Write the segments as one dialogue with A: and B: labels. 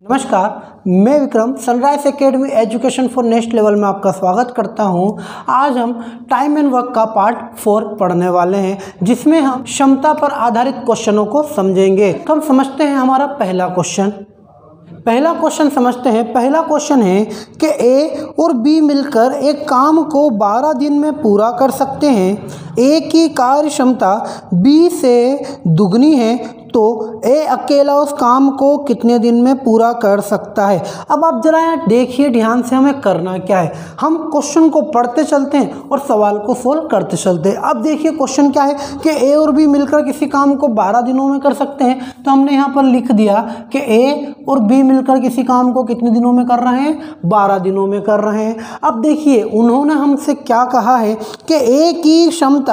A: नमस्कार, मैं Vikram sunrise academy education for next level में आपका स्वागत करता हूं। आज हम टाइम एंड वर्क का पार्ट 4 पढ़ने वाले हैं, जिसमें हम क्षमता पर आधारित क्वेश्चनों को समझेंगे। तो हम समझते हैं हमारा पहला क्वेश्चन समझते हैं। पहला क्वेश्चन है कि ए और बी मिलकर एक काम को 12 दिन में पूरा कर सकते हैं। ए की कार्य क्षमता बी से दुगनी है, तो ए अकेला उस काम को कितने दिन में पूरा कर सकता है। अब आप जरा यहाँ देखिए ध्यान से, हमें करना क्या है। हम क्वेश्चन को पढ़ते चलते हैं और सवाल को सोल्व करते चलते हैं। अब देखिए क्वेश्चन क्या है कि ए और बी मिलकर किसी काम को 12 दिनों में कर सकते हैं। तो हमने यहाँ पर लिख दिया कि ए और बी मिलकर किसी काम को कितने दिनों में कर रहे हैं, 12 दिनों में कर रहे हैं। अब देखिए उन्होंने हमसे क्या कहा है कि ए की क्षमता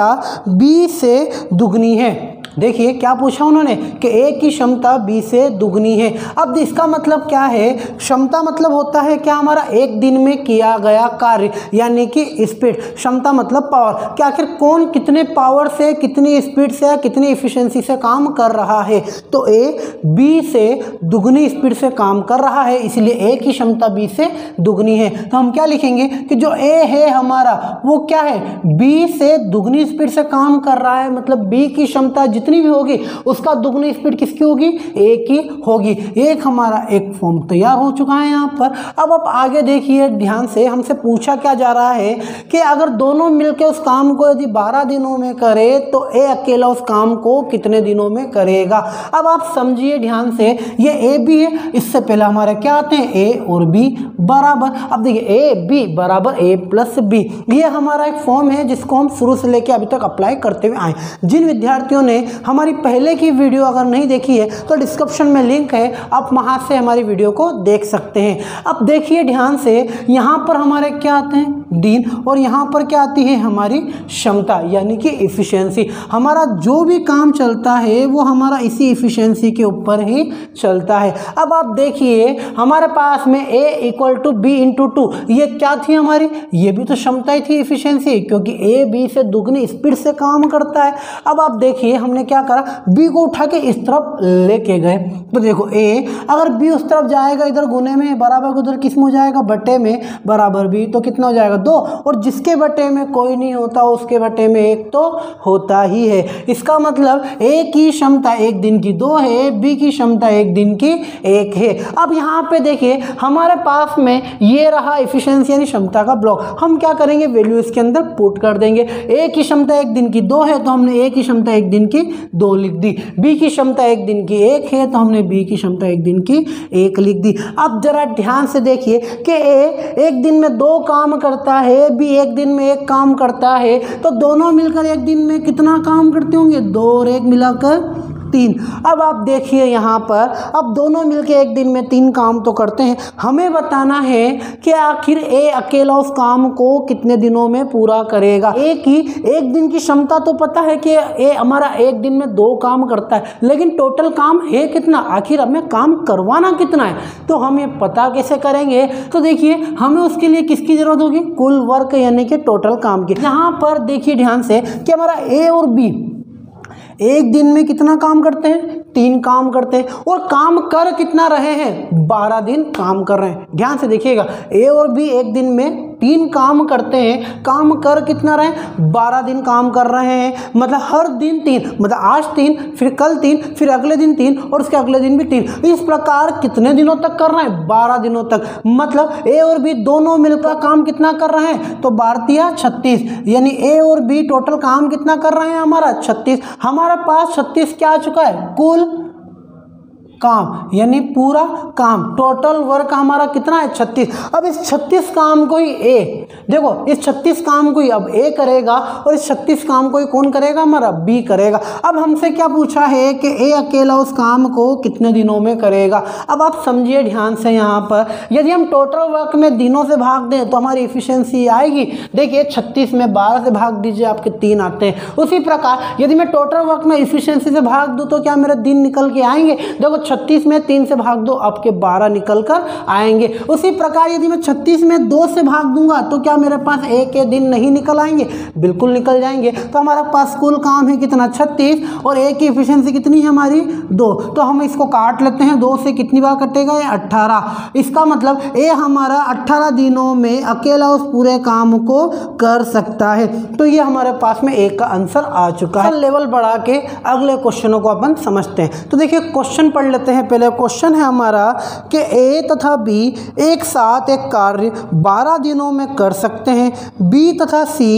A: बी से दुगनी है। देखिए क्या पूछा उन्होंने कि ए की क्षमता बी से दुगनी है। अब इसका मतलब क्या है, क्षमता मतलब होता है क्या, हमारा एक दिन में किया गया कार्य, यानी कि स्पीड। क्षमता मतलब पावर, कि आखिर कौन कितने पावर से, कितनी स्पीड से, कितनी एफिशिएंसी से काम कर रहा है। तो ए बी से दुगनी स्पीड से काम कर रहा है, इसलिए ए की क्षमता बी से दुगनी है। तो हम क्या लिखेंगे कि जो ए है हमारा वो क्या है, बी से दुगनी स्पीड से काम कर रहा है। मतलब बी की क्षमता जितनी भी होगी उसका दुगनी स्पीड किसकी होगी, ए की होगी। एक हमारा एक फॉर्म तैयार हो चुका है यहाँ पर। अब आप आगे देखिए ध्यान से, हमसे पूछा क्या जा रहा है कि अगर दोनों मिलकर उस काम को यदि 12 दिनों में करे तो ए अकेला उस काम को कितने दिनों में करेगा। अब आप समझिए ध्यान से, ये ए बी है, इससे पहले हमारे क्या आते हैं ए और बी बराबर। अब देखिए ए बी बराबर ए प्लस बी, ये हमारा एक फॉर्म है जिसको हम शुरू से लेकर अभी तक अप्लाई करते हुए आए। जिन विद्यार्थियों ने हमारी पहले की वीडियो अगर नहीं देखी है तो डिस्क्रिप्शन में लिंक है, आप वहां से हमारी वीडियो को देख सकते हैं। अब देखिए ध्यान से, यहाँ पर हमारे क्या आते हैं दिन, और यहाँ पर क्या आती है हमारी क्षमता यानी कि इफिशियंसी। हमारा जो भी काम चलता है वो हमारा इसी इफिशियंसी के ऊपर ही चलता है। अब आप देखिए हमारे पास में a equal to b into 2, ये क्या थी हमारी, ये भी तो क्षमता ही थी, इफिशियंसी, क्योंकि ए बी से दुगनी स्पीड से काम करता है। अब आप देखिए हमने क्या करा, बी को उठा के इस तरफ लेके गए। तो देखो ए अगर बी उस तरफ जाएगा इधर गुने में, बराबर उधर किस में हो जाएगा, बटे में, बराबर बी, तो कितना हो जाएगा 2, और जिसके बटे में कोई नहीं होता उसके बटे में 1 तो होता ही है। इसका मतलब ए की क्षमता एक दिन की 2 है, बी की क्षमता एक दिन की 1 है। अब यहाँ पे देखिए हमारे पास में ये रहा एफिशिएंसी यानी क्षमता का ब्लॉक। हम क्या करेंगे, वैल्यू इसके अंदर पुट कर देंगे। ए की क्षमता एक दिन की 2 है तो हमने ए की क्षमता एक दिन की 2 लिख दी। बी की क्षमता एक दिन की 1 है तो हमने बी की क्षमता एक दिन की 1 लिख दी। अब जरा ध्यान से देखिए कि ए एक दिन में 2 काम करता है, बी एक दिन में 1 काम करता है, तो दोनों मिलकर एक दिन में कितना काम करते होंगे, 2 और 1 मिलाकर 3। अब आप देखिए यहाँ पर, अब दोनों मिलकर एक दिन में 3 काम तो करते हैं। हमें बताना है कि आखिर ए अकेला उस काम को कितने दिनों में पूरा करेगा। ए की एक दिन की क्षमता तो पता है कि ए हमारा एक दिन में 2 काम करता है, लेकिन टोटल काम है कितना, आखिर हमें काम करवाना कितना है, तो हम ये पता कैसे करेंगे। तो देखिए हमें उसके लिए किसकी जरूरत होगी, कुल वर्क यानी कि टोटल काम की। यहाँ पर देखिए ध्यान से कि हमारा ए और बी एक दिन में कितना काम करते हैं, 3 काम करते हैं, और काम कर कितना रहे हैं, 12 दिन काम कर रहे हैं। ध्यान से देखिएगा, ए और बी एक दिन में 3 काम करते हैं, काम कर कितना रहे, 12 दिन काम कर रहे हैं। मतलब हर दिन 3, मतलब आज 3, फिर कल 3, फिर अगले दिन 3, और उसके अगले दिन भी 3। इस प्रकार कितने दिनों तक कर रहे हैं, 12 दिनों तक। मतलब ए और बी दोनों मिलकर काम कितना कर रहे हैं, तो 12 36, यानी ए और बी टोटल काम कितना कर रहे हैं हमारा 36। हमारे पास 36 क्या आ चुका है, कुल काम यानी पूरा काम, टोटल वर्क हमारा कितना है 36। अब इस 36 काम को ही ए, देखो इस 36 काम को ही अब ए करेगा, और इस 36 काम को ही कौन करेगा, हमारा बी करेगा। अब हमसे क्या पूछा है कि ए अकेला उस काम को कितने दिनों में करेगा। अब आप समझिए ध्यान से, यहाँ पर यदि हम टोटल वर्क में दिनों से भाग दें तो हमारी इफिशियंसी आएगी। देखिए 36 में 12 से भाग दीजिए, आपके 3 आते हैं। उसी प्रकार यदि मैं टोटल वर्क में इफिशियंसी से भाग दूँ तो क्या मेरे दिन निकल के आएंगे। देखो 36 में 3 से भाग दो, आपके 12 निकल कर आएंगे। उसी प्रकार यदि मैं 36 में 2 से भाग दूंगा तो क्या मेरे पास एक के दिन नहीं निकल आएंगे? बिल्कुल निकल जाएंगे। तो हमारे पास कुल काम है कितना? 36, और ए की एफिशिएंसी कितनी है हमारी? 2। तो हम इसको काट लेते हैं, 2 से कितनी बार कटेगा? ये 18। इसका मतलब ए हमारा 18 दिनों में अकेला उस पूरे काम को कर सकता है। तो ये हमारे पास में एक का आंसर आ चुका है। लेवल बढ़ा के अगले क्वेश्चनों को अपन समझते हैं। तो देखिए क्वेश्चन पढ़ लेते हैं। पहले क्वेश्चन है हमारा कि ए तथा बी एक साथ एक कार्य 12 दिनों में कर सकते हैं। बी तथा सी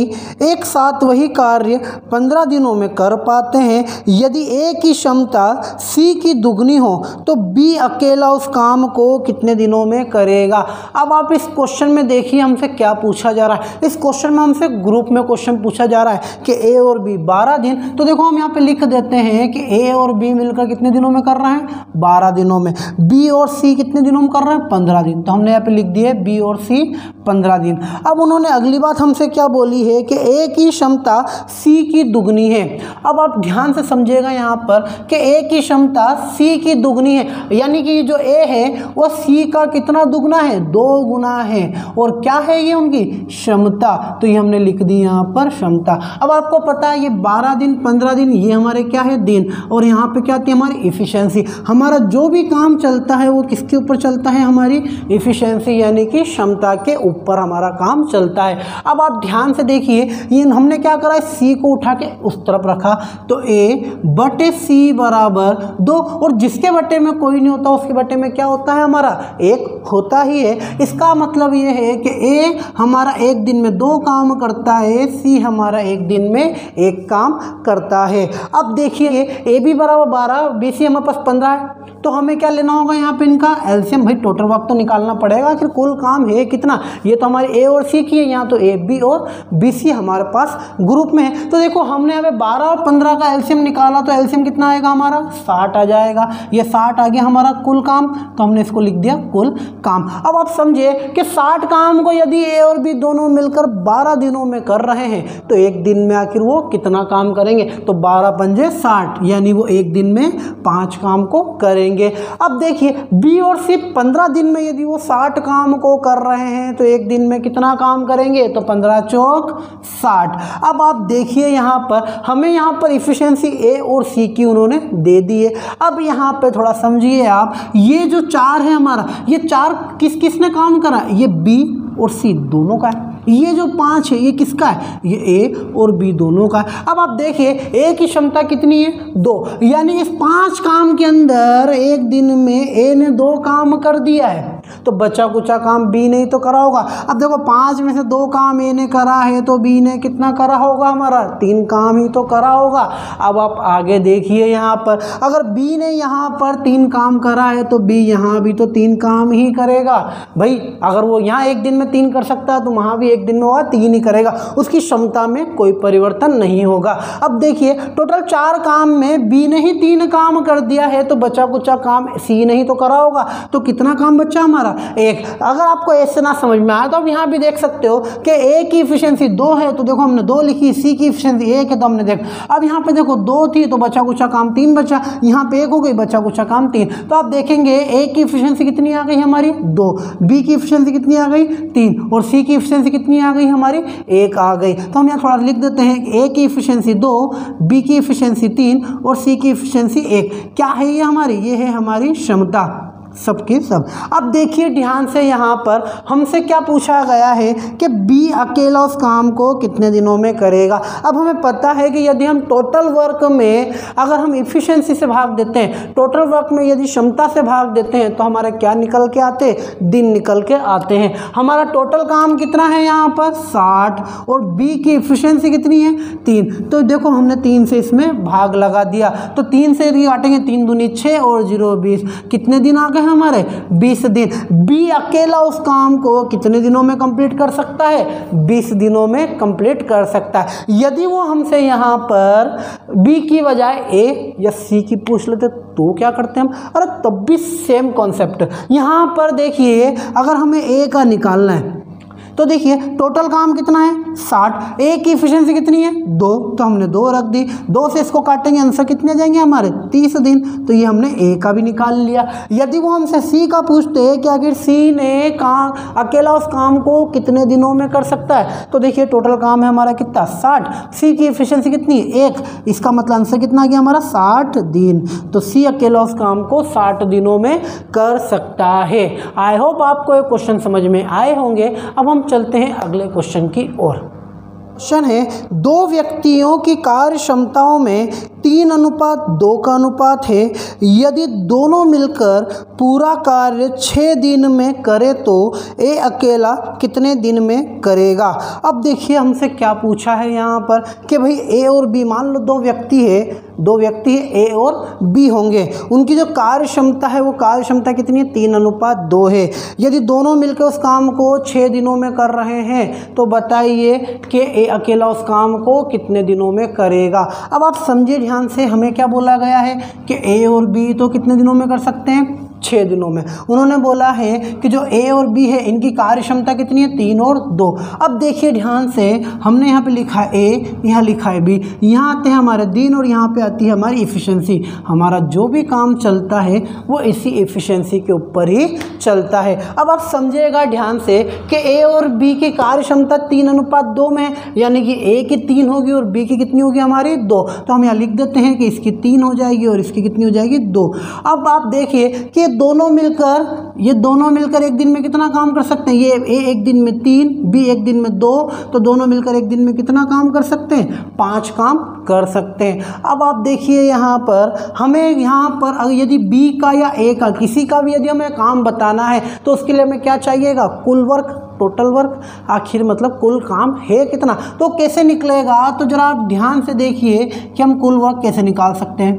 A: एक साथ वही कार्य 15 दिनों में कर पाते हैं। यदि ए की क्षमता सी की दुगनी हो तो बी अकेला उस काम को कितने दिनों में करेगा? अब आप इस क्वेश्चन में देखिए हमसे क्या पूछा जा रहा है। इस क्वेश्चन में हमसे ग्रुप में क्वेश्चन पूछा जा रहा है कि ए और बी 12 दिन। तो देखो हम यहाँ पे लिख देते हैं कि ए और बी मिलकर कितने दिनों में कर रहे हैं? 12 दिनों में। बी और सी कितने दिनों में कर रहे हैं? 15 दिन। तो हमने यहाँ पे लिख दिए बी और सी 15 दिन। अब उन्होंने अगली बात हमसे क्या बोली है कि ए की क्षमता सी की दुगनी है। अब आप ध्यान से समझिएगा यहाँ पर कि ए की क्षमता सी की दुगनी है, यानी कि जो ए है वो सी का कितना दुगना है? 2 गुना है। और क्या है ये उनकी क्षमता? तो ये हमने लिख दी यहाँ पर क्षमता। अब आपको पता है ये 12 दिन 15 दिन ये हमारे क्या है? दिन। और यहाँ पे क्या आती है? हमारी इफिशिएंसी। हमारा जो भी काम चलता है वो किसके ऊपर चलता है? हमारी इफिशिएंसी यानी कि क्षमता के ऊपर हमारा काम चलता है। अब आप ध्यान से देखिए, ये हमने क्या करा है? सी को उठा के उस तरफ रखा, तो ए बटे सी बराबर 2। और जिसके बटे में कोई नहीं होता उसके बटे में क्या होता है? हमारा 1 होता ही है। इसका मतलब ये है कि ए हमारा एक दिन में 2 काम करता है, सी हमारा एक दिन में 1 काम करता है। अब देखिए ए बी बराबर 12, बी सी हमारे पास 15 है। तो हमें क्या लेना होगा यहाँ पे? इनका एलसीएम। भाई टोटल वर्क तो निकालना पड़ेगा कि कुल काम है कितना। ये तो हमारे ए और सी की है, यहाँ तो ए बी और बी सी हमारे पास ग्रुप में है। तो देखो हमने यहाँ पे 12 और 15 का एलसीएम निकाला, तो एलसीएम कितना आएगा हमारा? 60 आ जाएगा। ये 60 आ गया हमारा कुल काम, तो हमने इसको लिख दिया कुल काम। अब आप समझे कि 60 काम को यदि ए और बी दोनों मिलकर 12 दिनों में कर रहे हैं तो एक दिन में आखिर वो कितना काम करेंगे? तो 12 पंजे 60, यानी वो एक दिन में 5 काम को करेंगे। अब देखिए बी और सी 15 दिन में यदि वो 60 काम को कर रहे हैं तो एक दिन में कितना काम करेंगे? तो 15 चौक 60। अब आप देखिए यहाँ पर हमें यहाँ पर इफिशिएंसी ए और सी की उन्होंने दे दी है। अब यहाँ पे थोड़ा समझिए आप, ये जो 4 है हमारा, ये 4 किस किस ने काम करा? ये बी और सी दोनों का है। ये जो 5 है ये किसका है? ये ए और बी दोनों का है। अब आप देखिए ए की क्षमता कितनी है? 2, यानी इस 5 काम के अंदर एक दिन में ए ने 2 काम कर दिया है, तो बचा कुचा काम बी ने ही तो करा होगा। अब देखो 5 में से 2 काम ए ने करा है तो बी ने कितना करा होगा? हमारा 3 काम ही तो करा होगा। अब आप आगे देखिए यहाँ पर, अगर बी ने यहाँ पर 3 काम करा है तो बी यहाँ भी तो 3 काम ही करेगा। भाई अगर वो यहाँ एक दिन में 3 कर सकता है तो वहाँ भी एक दिन में वह 3 ही करेगा, उसकी क्षमता में कोई परिवर्तन नहीं होगा। अब देखिए टोटल 4 काम में बी ने ही 3 काम कर दिया है, तो बचा कुचा काम सी ने ही तो करा होगा। तो कितना काम बचा हमारा? 1। अगर आपको ऐसे ना समझ में आया तो आप यहाँ भी देख सकते हो कि ए की इफिशिएंसी 2 है, तो देखो हमने 2 लिखी, सी की इफिशिएंसी 1 है तो हमने देख, अब यहाँ पे देखो 2 थी तो बचा कुचा काम 3 बचा, यहाँ पे 1 हो गई, बचा कुचा काम 3। तो आप देखेंगे ए की इफिशिएंसी कितनी आ गई हमारी? 2, बी की इफिशिएंसी कितनी आ गई? 3, और सी की इफिशिएंसी कितनी आ गई हमारी? 1 आ गई। तो हम यहाँ थोड़ा लिख देते हैं, ए की इफिशिएंसी 2, बी की इफिशिएंसी 3 और सी की इफिशिएंसी 1। क्या है ये हमारी? ये है हमारी क्षमता सबके सब। अब देखिए ध्यान से, यहाँ पर हमसे क्या पूछा गया है कि बी अकेला उस काम को कितने दिनों में करेगा। अब हमें पता है कि यदि हम टोटल वर्क में अगर हम इफिशिएंसी से भाग देते हैं, टोटल वर्क में यदि क्षमता से भाग देते हैं तो हमारे क्या निकल के आते? दिन निकल के आते हैं। हमारा टोटल काम कितना है यहाँ पर? 60, और बी की इफिशिएंसी कितनी है? 3। तो देखो हमने 3 से इसमें भाग लगा दिया, तो 3 से यदि काटेंगे 3 दूनी 6 और 0 20, कितने दिन आ गए हमारे? 20 दिन। बी अकेला उस काम को कितने दिनों में कंप्लीट कर सकता है? 20 दिनों में कंप्लीट कर सकता है। यदि वो हमसे यहाँ पर बी की बजाय ए या सी की पूछ लेते तो क्या करते हम? अरे तब भी सेम कॉन्सेप्ट। यहाँ पर देखिए अगर हमें ए का निकालना है तो देखिए टोटल काम कितना है 60, ए की एफिशिएंसी कितनी है 2, तो हमने 2 रख दी, 2 से इसको काटेंगे आंसर कितने जाएंगे हमारे 30 दिन, तो ये हमने ए का भी निकाल लिया। यदि वो हमसे सी का पूछते हैं कि आखिर सी ने काम अकेला उस काम को कितने दिनों में कर सकता है, तो देखिए टोटल काम है हमारा कितना 60, सी की एफिशिएंसी कितनी है 1, इसका मतलब आंसर कितना आ गया हमारा 60 दिन, तो सी अकेला उस काम को 60 दिनों में कर सकता है। आई होप आपको ये क्वेश्चन समझ में आए होंगे। अब हम चलते हैं अगले क्वेश्चन की ओर। क्वेश्चन है 2 व्यक्तियों की कार्य क्षमताओं में 3:2 का अनुपात है, यदि दोनों मिलकर पूरा कार्य 6 दिन में करे तो ए अकेला कितने दिन में करेगा। अब देखिए हमसे क्या पूछा है यहाँ पर कि भाई ए और बी, मान लो 2 व्यक्ति है ए और बी होंगे, उनकी जो कार्य क्षमता है वो कार्य क्षमता कितनी है 3:2 है। यदि दोनों मिलकर उस काम को 6 दिनों में कर रहे हैं तो बताइए कि ए अकेला उस काम को कितने दिनों में करेगा। अब आप समझिए ध्यान से, हमें क्या बोला गया है कि ए और बी तो कितने दिनों में कर सकते हैं 6 दिनों में। उन्होंने बोला है कि जो ए और बी है इनकी कार्य क्षमता कितनी है 3 और 2। अब देखिए ध्यान से, हमने यहाँ पे लिखा है ए, यहाँ लिखा है बी, यहाँ आते हैं हमारे दिन और यहाँ पे आती है हमारी एफिशिएंसी। हमारा जो भी काम चलता है वो इसी एफिशिएंसी के ऊपर ही चलता है। अब आप समझिएगा ध्यान से कि ए और बी की कार्य क्षमता 3:2 में है, यानी कि ए की 3 होगी और बी की कितनी होगी हमारी 2, तो हम यहाँ लिख देते हैं कि इसकी 3 हो जाएगी और इसकी कितनी हो जाएगी 2। अब आप देखिए कि ये दोनों मिलकर एक दिन में कितना काम कर सकते हैं, ये ए एक दिन में 3, बी एक दिन में 2, तो दोनों मिलकर एक दिन में कितना काम कर सकते हैं 5 काम कर सकते हैं। अब आप देखिए यहाँ पर हमें यहाँ पर यदि बी का या ए का किसी का भी यदि हमें काम बताना है तो उसके लिए हमें क्या चाहिएगा, कुल वर्क, टोटल वर्क, आखिर मतलब कुल काम है कितना। तो कैसे निकलेगा, तो जरा आप ध्यान से देखिए कि हम कुल वर्क कैसे निकाल सकते हैं,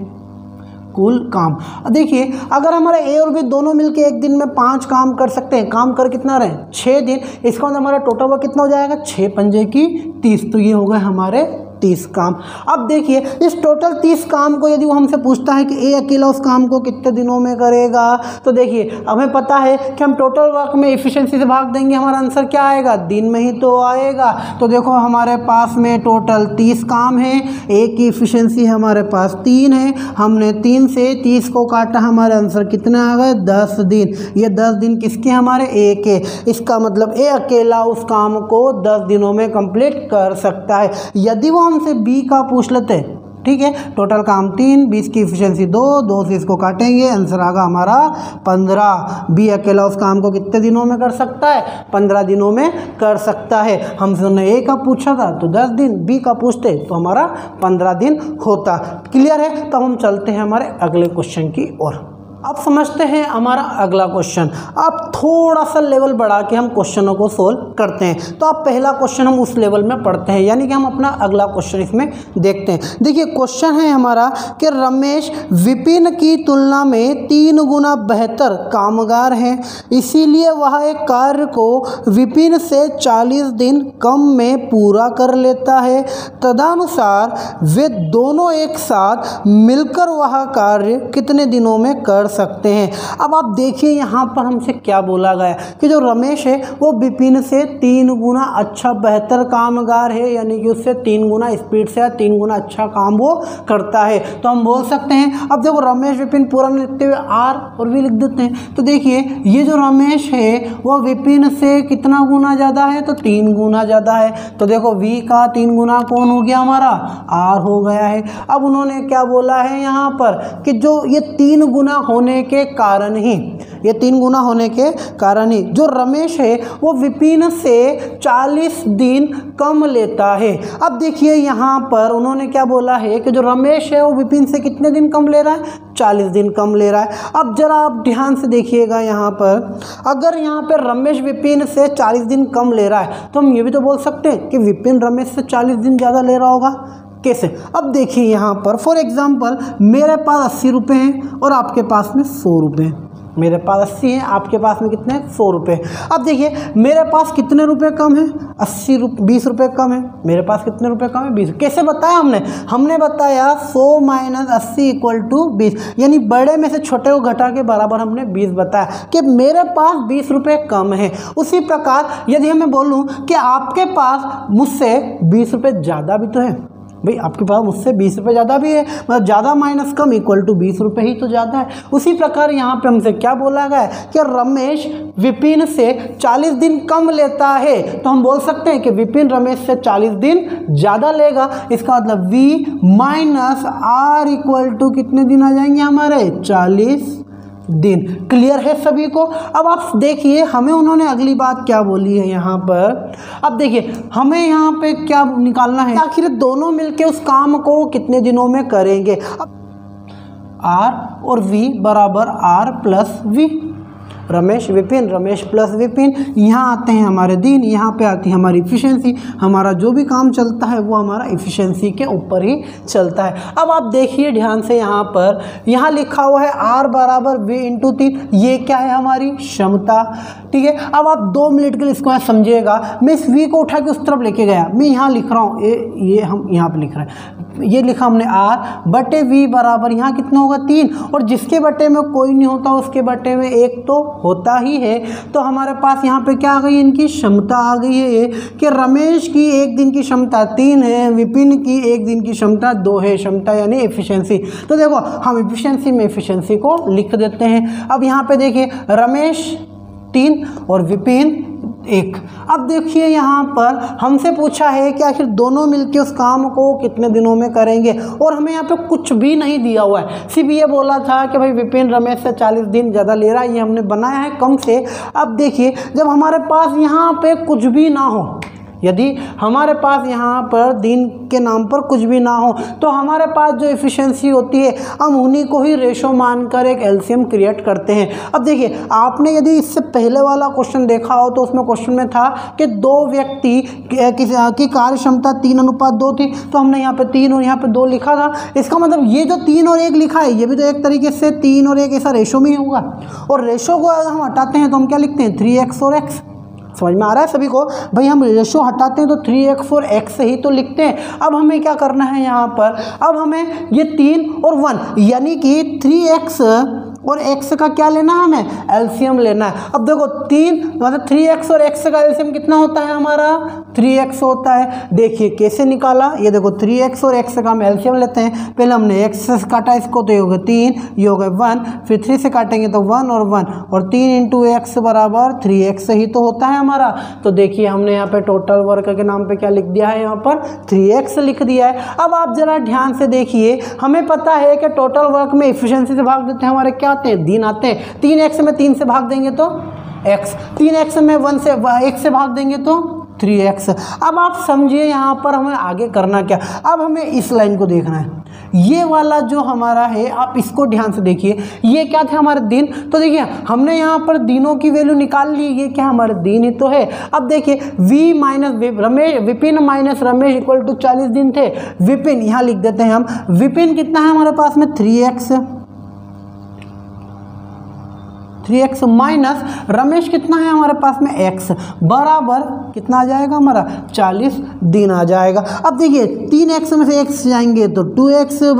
A: कुल काम। देखिए अगर हमारे ए और बी दोनों मिलके एक दिन में 5 काम कर सकते हैं, काम कर कितना रहे 6 दिन, इसका मतलब हमारा टोटल वर्क कितना हो जाएगा 6 पंजे की 30, तो ये हो गए हमारे 30 काम। अब देखिए इस टोटल 30 काम को यदि वो हमसे पूछता है कि ए अकेला उस काम को कितने दिनों में करेगा, तो देखिए हमें पता है कि हम टोटल वर्क में एफिशिएंसी से भाग देंगे, हमारा आंसर क्या आएगा, दिन में ही तो आएगा। तो देखो हमारे पास में टोटल 30 काम है, ए की एफिशिएंसी हमारे पास 3 है, हमने 3 से 30 को काटा, हमारे आंसर कितना आ गए 10 दिन। ये 10 दिन किसके, हमारे ए के। इसका मतलब ए अकेला उस काम को 10 दिनों में कंप्लीट कर सकता है। यदि वो हमसे बी का पूछ लेते, ठीक है, टोटल काम 3, 20 की एफिशिएंसी 2 से इसको काटेंगे, आंसर आगा हमारा 15। बी अकेला उस काम को कितने दिनों में कर सकता है 15 दिनों में कर सकता है। हमसे ए का पूछा था तो 10 दिन, बी का पूछते तो हमारा 15 दिन होता। क्लियर है। तो हम चलते हैं हमारे अगले क्वेश्चन की ओर। अब समझते हैं हमारा अगला क्वेश्चन। अब थोड़ा सा लेवल बढ़ा के हम क्वेश्चनों को सोल्व करते हैं। तो अब पहला क्वेश्चन हम उस लेवल में पढ़ते हैं, यानी कि हम अपना अगला क्वेश्चन इसमें देखते हैं। देखिए क्वेश्चन है हमारा कि रमेश विपिन की तुलना में 3 गुना बेहतर कामगार है, इसीलिए वह एक कार्य को विपिन से 40 दिन कम में पूरा कर लेता है। तदनुसार वे दोनों एक साथ मिलकर वह कार्य कितने दिनों में कर सकते हैं। अब आप देखिए यहाँ पर हमसे क्या बोला गया कि जो रमेश है वो विपिन से 3 गुना अच्छा बेहतर कामगार है, यानी कि उससे 3 गुना स्पीड से 3 गुना अच्छा काम वो करता है। तो हम बोल सकते हैं, अब देखो रमेश विपिन पूरा लिखते हुए आर और वी लिख देते हैं। तो देखिए ये जो रमेश है वो विपिन से कितना गुना ज़्यादा है, तो 3 गुना ज़्यादा है। तो देखो वी का 3 गुना कौन हो गया, हमारा आर हो गया है। अब उन्होंने क्या बोला है यहाँ पर कि जो ये 3 गुना होने के कारण ही, ये 3 गुना होने के कारण ही जो रमेश है वो विपिन से 40 दिन कम लेता है। अब देखिए यहाँ पर उन्होंने क्या बोला है कि जो रमेश है वो विपिन से कितने दिन कम ले रहा है, 40 दिन कम ले रहा है। अब जरा आप ध्यान से देखिएगा यहाँ पर, अगर यहाँ पर रमेश विपिन से 40 दिन कम ले रहा है तो हम ये भी तो बोल सकते हैं कि विपिन रमेश से 40 दिन ज़्यादा ले रहा होगा। कैसे, अब देखिए यहाँ पर फॉर एग्जांपल मेरे पास 80 रुपये हैं और आपके पास में 100 रुपये हैं। मेरे पास 80 है, आपके पास में कितने 100 रुपये। अब देखिए मेरे पास कितने रुपए कम है, 20 रुपये कम है। मेरे पास कितने रुपए कम है, 20। कैसे बताया हमने बताया 100 - 80 = 20, यानी बड़े में से छोटे को घटा के बराबर हमने 20 बताया कि मेरे पास 20 रुपये कम है। उसी प्रकार यदि मैं बोलूँ कि आपके पास मुझसे 20 रुपये ज़्यादा भी तो है, भाई आपके पास मुझसे 20 रुपये ज़्यादा भी है, मतलब ज़्यादा माइनस कम = 20 रुपये ही तो ज़्यादा है। उसी प्रकार यहाँ पे हमसे क्या बोला गया है कि रमेश विपिन से 40 दिन कम लेता है, तो हम बोल सकते हैं कि विपिन रमेश से 40 दिन ज़्यादा लेगा। इसका मतलब V - R = कितने दिन आ जाएंगे हमारे 40 दिन। क्लियर है सभी को। अब आप देखिए हमें उन्होंने अगली बात क्या बोली है यहाँ पर। अब देखिए हमें यहाँ पे क्या निकालना है, आखिर दोनों मिलके उस काम को कितने दिनों में करेंगे। R और V = R + V, Ramesh Vipin, Ramesh plus Vipin. यहाँ आते हैं हमारे दिन, यहाँ पे आती है हमारी इफ़िशेंसी। हमारा जो भी काम चलता है वो हमारा इफ़िशेंसी के ऊपर ही चलता है। अब आप देखिए ध्यान से, यहाँ पर यहाँ लिखा हुआ है R = V × 3, ये क्या है हमारी क्षमता। ठीक है, अब आप 2 मिनट के लिए इसको समझिएगा। मैं इस V को उठा के उस तरफ लेके गया, मैं यहाँ लिख रहा हूँ, ये हम यहाँ पर लिख रहे हैं, ये लिखा हमने R/V = यहाँ कितना होगा 3, और जिसके बटे में कोई नहीं होता उसके बटे में 1 तो होता ही है। तो हमारे पास यहाँ पे क्या आ गई, इनकी क्षमता आ गई है कि रमेश की एक दिन की क्षमता 3 है, विपिन की एक दिन की क्षमता 2 है। क्षमता यानी एफिशिएंसी। तो देखो हम एफिशिएंसी में एफिशिएंसी को लिख देते हैं। अब यहाँ पे देखिए रमेश 3 और विपिन 1। अब देखिए यहाँ पर हमसे पूछा है कि आखिर दोनों मिलके उस काम को कितने दिनों में करेंगे, और हमें यहाँ पे कुछ भी नहीं दिया हुआ है, सिर्फ ये बोला था कि भाई विपिन रमेश से 40 दिन ज़्यादा ले रहा है, ये हमने बनाया है कम से। अब देखिए जब हमारे पास यहाँ पे कुछ भी ना हो, यदि हमारे पास यहाँ पर दिन के नाम पर कुछ भी ना हो, तो हमारे पास जो एफिशिएंसी होती है हम उन्हीं को ही रेशो मानकर एक एलसीएम क्रिएट करते हैं। अब देखिए आपने यदि इससे पहले वाला क्वेश्चन देखा हो तो उसमें क्वेश्चन में था कि 2 व्यक्ति की कार्य क्षमता 3:2 थी, तो हमने यहाँ पे 3 और यहाँ पे 2 लिखा था। इसका मतलब ये जो 3 और 1 लिखा है ये भी तो एक तरीके से 3 और 1 ऐसा रेशो में ही होगा, और रेशो को अगर हम हटाते हैं तो हम क्या लिखते हैं 3x और x। समझ में आ रहा है सभी को। भाई हम रेशो हटाते हैं तो 3x और x ही तो लिखते हैं। अब हमें क्या करना है यहाँ पर, अब हमें ये 3 और 1 यानी कि 3x और x का क्या लेना है, हमें एलसीएम लेना है। अब देखो 3 मतलब 3x और x का एलसीएम कितना होता है हमारा 3x होता है। देखिए कैसे निकाला, ये देखो 3x और x का हम एलसीएम लेते हैं। पहले हमने x से काटा इसको तो ये हो गया 3, ये हो गया 1, फिर 3 से काटेंगे तो 1 और 1, और 3 × x = 3x ही तो होता है हमारा। तो देखिए हमने यहाँ पे टोटल वर्क के नाम पे क्या लिख दिया है, यहाँ पर 3x लिख दिया है। अब आप जरा ध्यान से देखिए, हमें पता है कि टोटल वर्क में इफिशिएंसी से भाग देते हैं, हमारे क्या आते हैं दिन आते हैं। 3x में 3 से भाग देंगे तो x, 3x में 1 से भाग देंगे तो 3x। अब आप समझिए यहाँ पर हमें आगे करना क्या। अब हमें इस लाइन को देखना है, ये वाला जो हमारा है आप इसको ध्यान से देखिए, ये क्या थे हमारे दिन। तो देखिए हमने यहाँ पर दिनों की वैल्यू निकाल ली, ये क्या हमारे दिन ही तो है। अब देखिए विपिन - रमेश = 40 दिन थे। विपिन यहाँ लिख देते हैं हम, विपिन कितना है हमारे पास में 3x माइनस रमेश कितना है हमारे पास में x, बराबर कितना आ जाएगा हमारा 40 दिन आ जाएगा। अब देखिए 3x में से x जाएंगे तो 2x =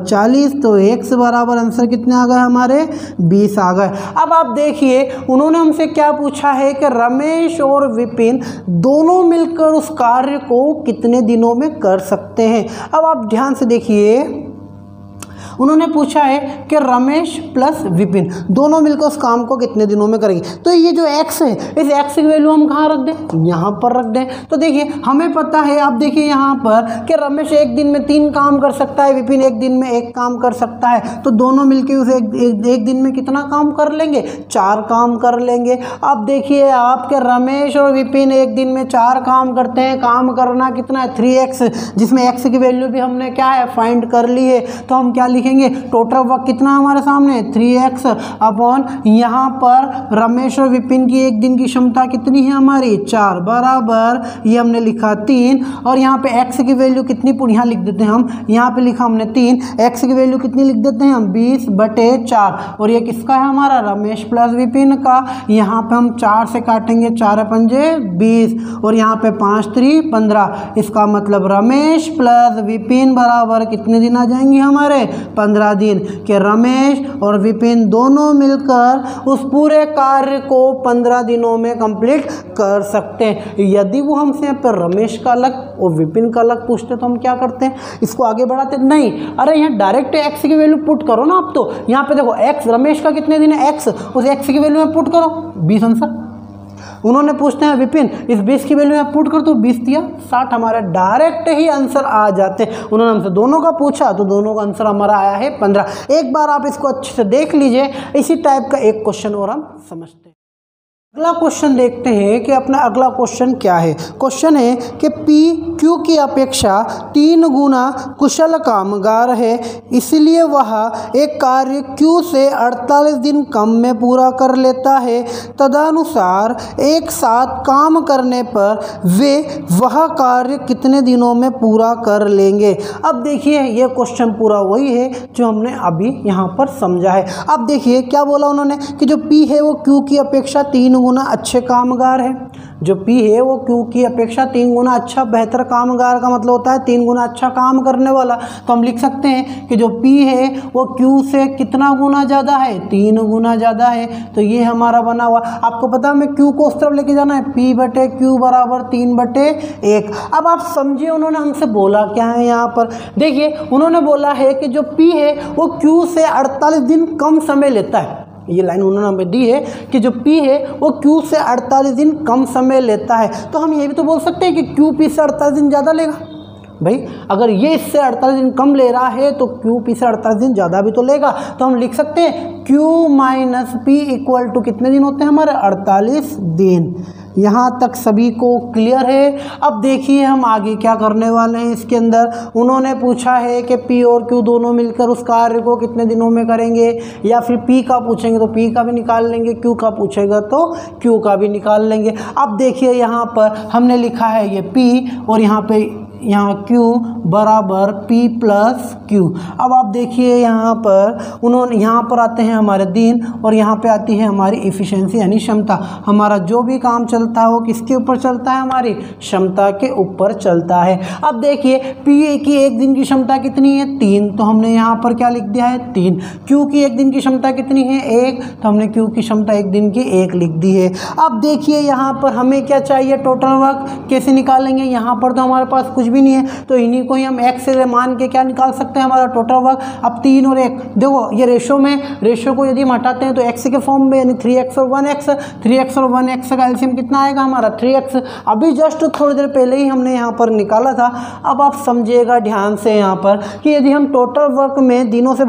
A: 40, तो x बराबर आंसर कितने आ गए हमारे 20 आ गए। अब आप देखिए उन्होंने हमसे क्या पूछा है कि रमेश और विपिन दोनों मिलकर उस कार्य को कितने दिनों में कर सकते हैं। अब आप ध्यान से देखिए, उन्होंने पूछा है कि रमेश प्लस विपिन दोनों मिलकर उस काम को कितने दिनों में करेंगे। तो ये जो x है, इस x की वैल्यू हम कहाँ रख दें, यहाँ पर रख दें। तो देखिए हमें पता है, आप देखिए यहाँ पर कि रमेश एक दिन में 3 काम कर सकता है, विपिन एक दिन में 1 काम कर सकता है। तो दोनों मिलकर उसे एक दिन में कितना काम कर लेंगे, 4 काम कर लेंगे। अब देखिए आपके रमेश और विपिन एक दिन में 4 काम करते हैं। काम करना कितना है 3x, जिसमें x की वैल्यू भी हमने क्या है फाइंड कर ली है। तो हम क्या लिखेंगे, टोटल वर्क कितना हमारे सामने 3x अपॉन यहाँ पर रमेश और विपिन की एक दिन की क्षमता कितनी है हमारी 4 बराबर ये हमने लिखा 3 और यहाँ पे x की वैल्यू कितनी पूरी यहाँ लिख देते हैं हम, यहाँ पे लिखा हमने 3, x की वैल्यू कितनी लिख देते हैं हम 20/4 और ये किसका है हमारा रमेश प्लस विपिन का। यहाँ पे हम 4 से काटेंगे, 4 पंजे 20 और यहाँ पे 5 3 15, इसका मतलब रमेश प्लस विपिन बराबर कितने दिन आ जाएंगे हमारे 15 दिन के रमेश और विपिन दोनों मिलकर उस पूरे कार्य को 15 दिनों में कंप्लीट कर सकते हैं। यदि वो हमसे यहाँ पर रमेश का अलग और विपिन का अलग पूछते तो हम क्या करते हैं, इसको आगे बढ़ाते नहीं, अरे यहाँ डायरेक्ट x की वैल्यू पुट करो ना। आप तो यहाँ पे देखो x रमेश का कितने दिन है x, उस x की वैल्यू में पुट करो 20 आंसर। उन्होंने पूछते हैं विपिन इस 20 की वैल्यू में पुट कर तो 20 दिया 60, हमारे डायरेक्ट ही आंसर आ जाते हैं। उन्होंने हमसे दोनों का पूछा तो दोनों का आंसर हमारा आया है 15। एक बार आप इसको अच्छे से देख लीजिए। इसी टाइप का एक क्वेश्चन और हम समझते हैं। अगला क्वेश्चन देखते हैं कि अपना अगला क्वेश्चन क्या है। क्वेश्चन है कि P Q की अपेक्षा 3 गुना कुशल कामगार है, इसलिए वह एक कार्य Q से 48 दिन कम में पूरा कर लेता है। तदनुसार एक साथ काम करने पर वे वह कार्य कितने दिनों में पूरा कर लेंगे। अब देखिए ये क्वेश्चन पूरा वही है जो हमने अभी यहाँ पर समझा है। अब देखिए क्या बोला उन्होंने कि जो P है वो Q की अपेक्षा 3 गुना अच्छे कामगार है। जो P है वो Q की अपेक्षा 3 गुना अच्छा बेहतर कामगार का मतलब होता है 3 गुना अच्छा काम करने वाला। तो हम लिख सकते हैं कि जो P है वो Q से कितना गुना ज़्यादा है 3 गुना ज़्यादा है। तो ये हमारा बना हुआ। आपको पता है हमें Q को उस तरफ लेके जाना है P/Q बराबर 3/1। अब आप समझिए उन्होंने हमसे बोला क्या है यहाँ पर। देखिए उन्होंने बोला है कि जो P है वो Q से 48 दिन कम समय लेता है। ये लाइन उन्होंने हमें दी है कि जो P है वो Q से 48 दिन कम समय लेता है। तो हम ये भी तो बोल सकते हैं कि Q P से 48 दिन ज़्यादा लेगा। भाई अगर ये इससे 48 दिन कम ले रहा है तो Q P से 48 दिन ज़्यादा भी तो लेगा। तो हम लिख सकते हैं Q minus P equal to कितने दिन होते हैं हमारे 48 दिन। यहाँ तक सभी को क्लियर है। अब देखिए हम आगे क्या करने वाले हैं इसके अंदर। उन्होंने पूछा है कि P और Q दोनों मिलकर उस कार्य को कितने दिनों में करेंगे, या फिर P का पूछेंगे तो P का भी निकाल लेंगे, Q का पूछेगा तो Q का भी निकाल लेंगे। अब देखिए यहाँ पर हमने लिखा है ये P और यहाँ Q बराबर P प्लस Q। अब आप देखिए यहाँ पर आते हैं हमारे दिन और यहाँ पे आती है हमारी इफ़िशेंसी यानी क्षमता। हमारा जो भी काम चलता है वो किसके ऊपर चलता है, हमारी क्षमता के ऊपर चलता है। अब देखिए P की एक दिन की क्षमता कितनी है 3, तो हमने यहाँ पर क्या लिख दिया है 3। Q की एक दिन की क्षमता कितनी है 1, तो हमने Q की क्षमता एक दिन की 1 लिख दी है। अब देखिए यहाँ पर हमें क्या चाहिए, टोटल वर्क कैसे निकालेंगे। यहाँ पर तो हमारे पास कुछ भी नहीं है तो इन्हीं को ही हम x से मान के क्या निकाल सकते हैं हमारा टोटल वर्क। अब 3 और 1 देखो ये रेशो को यदि हम हटाते हैं तो x के फॉर्म में यानी 3x और 1x, 3x और 1x का एलसीएम कितना आएगा हमारा 3x। अभी जस्ट थोड़ी देर पहले ही हमने यहाँ पर निकाला था। अब आप समझिएगा ध्यान से यहाँ पर कि यदि हम टोटल वर्क में दिनों से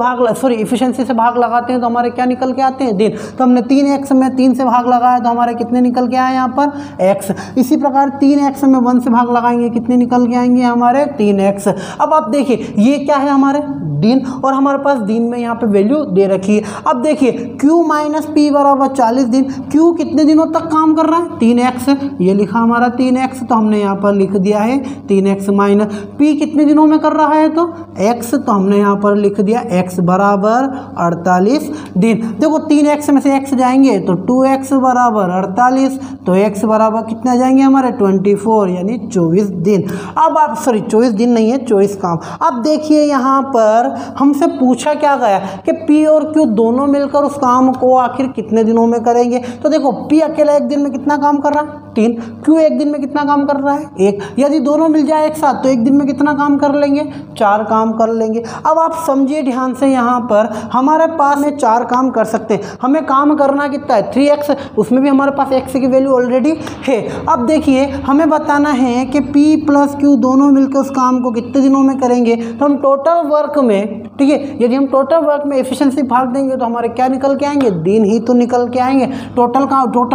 A: इफिशिएंसी से भाग लगाते हैं तो हमारे क्या निकल के आते हैं दिन। तो हमने 3x में 3 से भाग लगाया तो हमारे कितने निकल के आए यहाँ पर x। इसी प्रकार 3x में 1 से भाग लगाएंगे कितने निकल के आएंगे हमारे 3x। अब आप देखिए ये क्या है हमारे दिन और हमारे पास दिन में यहाँ पे वैल्यू दे रखी है। अब देखिए Q माइनस P बराबर 40 दिन। Q कितने दिनों तक काम कर रहा है 3x, ये लिखा हमारा 3x, तो हमने यहाँ पर लिख दिया है 3x माइनस P कितने दिनों में कर रहा है तो x, तो हमने यहाँ पर लिख दिया x बराबर 48 दिन। देखो 3x में से x जाएंगे तो 2x बराबर 48, तो x बराबर कितने आ जाएंगे हमारे 24 यानी 24 दिन। अब आप 24 दिन नहीं है 24 काम। अब देखिए यहाँ पर हमसे पूछा क्या गया कि P और Q दोनों मिलकर उस काम को आखिर कितने दिनों में करेंगे। तो देखो P अकेला एक दिन में कितना काम कर रहा है 3, Q एक दिन में कितना काम कर रहा है 1। यदि दोनों मिल जाए एक साथ तो एक दिन में कितना काम कर लेंगे 4 काम कर लेंगे। अब आप समझिए ध्यान से यहाँ पर हमारे पास में 4 काम कर सकते हैं। हमें काम करना कितना है 3x, उसमें भी हमारे पास x की वैल्यू ऑलरेडी है। अब देखिए हमें बताना है कि P प्लस Q दोनों मिलकर उस काम को कितने दिनों में करेंगे, तो हम टोटल वर्क में, ठीक है, यदि हम टोटल वर्क में एफिशिएंसी भाग देंगे तो हमारे क्या निकल के आएंगे, दिन ही तो निकल के आएंगे। टोटल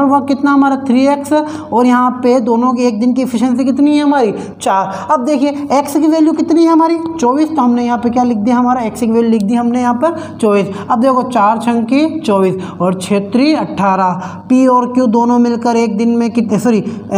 A: वर्क कितना हमारा 3x, और यहाँ पे दोनों की एक दिन की एफिशिएंसी कितनी है हमारी 4। अब देखिए x की वैल्यू कितनी है हमारी 24, तो हमने यहाँ पे क्या लिख दिया, हमारा x की वैल्यू लिख दी हमने यहाँ पर 24। अब देखो 4 छंकी 24 और 6 18, p और q दोनों मिलकर एक दिन में कितने, सॉरी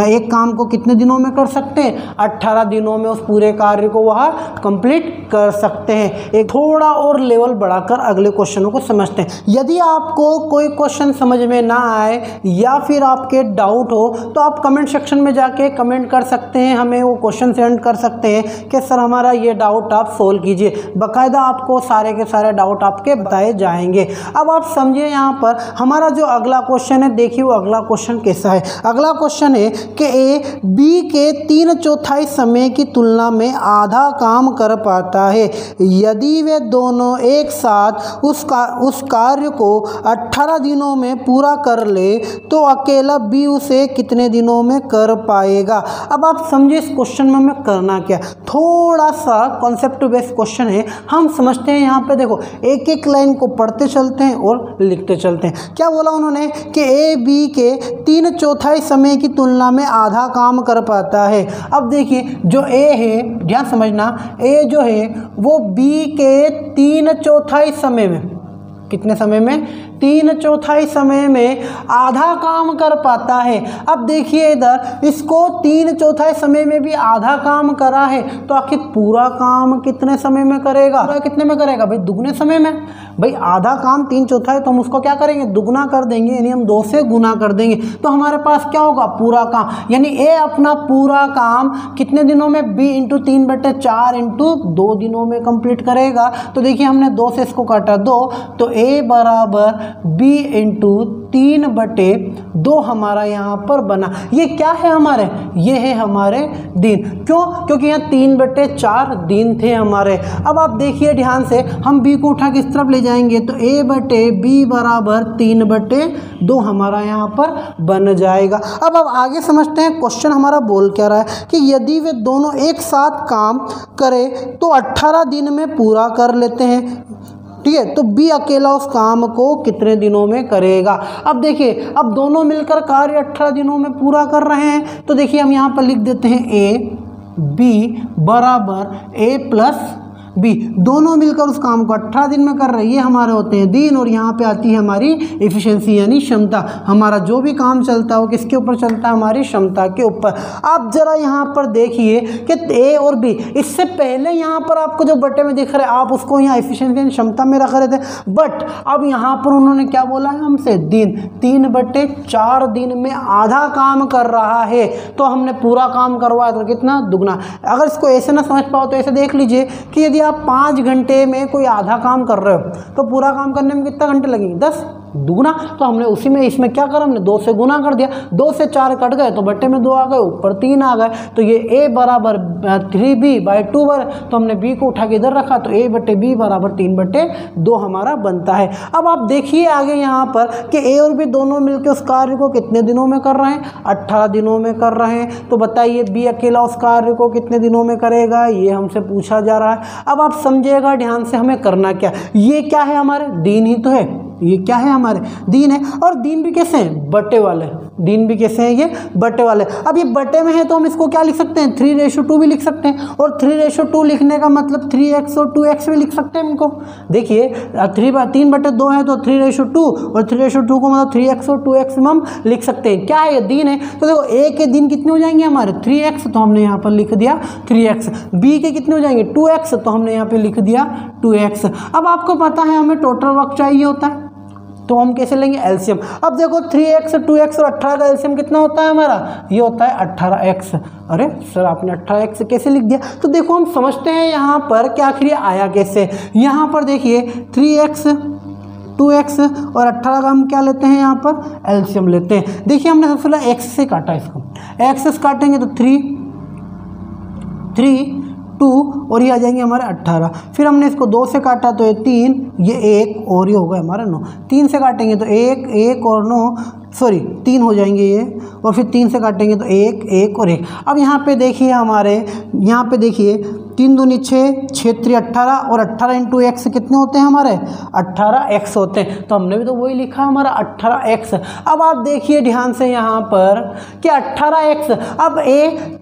A: एक काम को कितने दिनों में कर सकते हैं, 18 दिनों में उस पूरे कार्य को वह कंप्लीट कर सकते हैं। एक थोड़ा और लेवल बढ़ाकर अगले क्वेश्चनों को समझते हैं। यदि आपको कोई क्वेश्चन समझ में ना आए या फिर आपके डाउट हो तो आप कमेंट सेक्शन में जाके कमेंट कर सकते हैं, हमें वो क्वेश्चन सेंड कर सकते हैं कि सर हमारा ये डाउट आप सोल्व कीजिए। बाकायदा आपको सारे के सारे डाउट आपके बताए जाएंगे। अब आप समझिए यहाँ पर हमारा जो अगला क्वेश्चन है, देखिए वो अगला क्वेश्चन कैसा है। अगला क्वेश्चन है कि ए बी के 3/4 समय की तुलना में आधा काम कर पाता है। यदि वे दोनों एक साथ उस कार्य को 18 दिनों में पूरा कर ले तो अकेला बी उसे कितने दिनों में कर पाएगा। अब आप समझिए इस क्वेश्चन में हमें करना क्या, थोड़ा सा कॉन्सेप्ट बेस्ड क्वेश्चन है। हम समझते हैं यहाँ पे देखो एक एक लाइन को पढ़ते चलते हैं और लिखते चलते हैं। क्या बोला उन्होंने कि ए बी के 3/4 समय की तुलना में आधा काम कर पाता है। अब देखिए जो ए है, ध्यान समझना, ए जो है वो बी के 3/4 समय में, कितने समय में, 3/4 समय में आधा काम कर पाता है। अब देखिए इधर इसको 3/4 समय में भी आधा काम करा है तो आखिर पूरा काम कितने समय में करेगा, कितने में करेगा भाई, दुगने समय में। भाई आधा काम 3/4 है तो हम उसको क्या करेंगे, दुगना कर देंगे, यानी हम 2 से गुना कर देंगे तो हमारे पास क्या होगा, पूरा काम। यानी ए अपना पूरा काम कितने दिनों में, b × 3/4 × 2 दिनों में कंप्लीट करेगा। तो देखिए हमने 2 से इसको काटा 2, तो a बराबर b × 3/2 हमारा यहाँ पर बना। ये क्या है हमारे, ये है हमारे दिन। क्यों, क्योंकि यहाँ 3/4 दिन थे हमारे। अब आप देखिए ध्यान से, हम b को उठा के इस तरफ ले जाएंगे तो a/b बराबर 3/2 हमारा यहाँ पर बन जाएगा। अब आगे समझते हैं क्वेश्चन हमारा बोल क्या रहा है कि यदि वे दोनों एक साथ काम करें तो 18 दिन में पूरा कर लेते हैं, ठीक है, तो बी अकेला उस काम को कितने दिनों में करेगा। अब देखिए अब दोनों मिलकर कार्य 18 दिनों में पूरा कर रहे हैं तो देखिए हम यहाँ पर लिख देते हैं ए बी बराबर ए प्लस बी, दोनों मिलकर उस काम को 18 दिन में कर रहे हैं, ये हमारे होते हैं दिन, और यहाँ पे आती है हमारी एफिशिएंसी यानी क्षमता। हमारा जो भी काम चलता है वो किसके ऊपर चलता है, हमारी क्षमता के ऊपर। आप जरा यहाँ पर देखिए कि ए और बी, इससे पहले यहाँ पर आपको जो बटे में दिख रहा है आप उसको यहाँ एफिशिएंसी यानी क्षमता में रख रहे थे, बट अब यहाँ पर उन्होंने क्या बोला है हमसे, दिन। 3/4 दिन में आधा काम कर रहा है तो हमने पूरा काम करवाया तो कितना, दुगना। अगर इसको ऐसे ना समझ पाओ तो ऐसे देख लीजिए कि यदि आप 5 घंटे में कोई आधा काम कर रहे हो तो पूरा काम करने में कितना घंटे लगेंगे, 10, दुगना। तो हमने उसी में इसमें क्या करा, हमने 2 से गुना कर दिया, 2 से 4 कट गए तो बट्टे में 2 आ गए, ऊपर 3 आ गए, तो ये a बराबर 3b/2 तो हमने b को उठा के इधर रखा तो a/b बराबर 3/2 हमारा बनता है। अब आप देखिए आगे यहाँ पर कि a और b दोनों मिलकर उस कार्य को कितने दिनों में कर रहे हैं, 18 दिनों में कर रहे हैं। तो बताइए b अकेला उस कार्य को कितने दिनों में करेगा, ये हमसे पूछा जा रहा है। अब आप समझिएगा ध्यान से हमें करना क्या, ये क्या है हमारे दिन ही तो है, ये क्या है हमारे दिन है, और दिन भी कैसे हैं, बटे वाले, दिन भी कैसे हैं, ये बटे वाले। अब ये बटे में है तो हम इसको क्या लिख सकते हैं, 3:2 भी लिख सकते हैं, और 3:2 लिखने का मतलब 3x और 2x भी लिख सकते हैं इनको। देखिए 3/2 है तो 3:2, और 3:2 को मतलब 3x और 2x में हम लिख सकते हैं। क्या है, ये दिन है तो देखो a के दिन कितने हो जाएंगे हमारे 3x, तो हमने यहाँ पर लिख दिया 3x। b के कितने हो जाएंगे 2x, तो हमने यहाँ पे लिख दिया 2x। अब आपको पता है हमें टोटल वर्क चाहिए होता है तो हम कैसे लेंगे, एलसीएम। अब देखो 3x 2x और 18 का एलसीएम कितना होता है हमारा, ये होता है 18x। अरे सर आपने 18x कैसे लिख दिया, तो देखो हम समझते हैं यहाँ पर कि आखिर ये आया कैसे। यहाँ पर देखिए 3x 2x और 18 का हम क्या लेते हैं, यहाँ पर एलसीएम लेते हैं। देखिए हमने सबसे पहले x से काटा, इसको x से काटेंगे तो 3 2 और ये आ जाएंगे हमारे 18। फिर हमने इसको 2 से काटा तो ये 3, ये 1 और ये होगा हमारा 9। 3 से काटेंगे तो 1 1 और 9, सॉरी 3 हो जाएंगे ये, और फिर 3 से काटेंगे तो 1 1 और 1। अब यहाँ पे देखिए हमारे यहाँ पे देखिए 3 दूनी 6, 6 3 18 और 18 इंटू एक्स कितने होते हैं हमारे 18x होते हैं। तो हमने भी तो वही लिखा हमारा 18x। अब आप देखिए ध्यान से यहाँ पर कि 18x, अब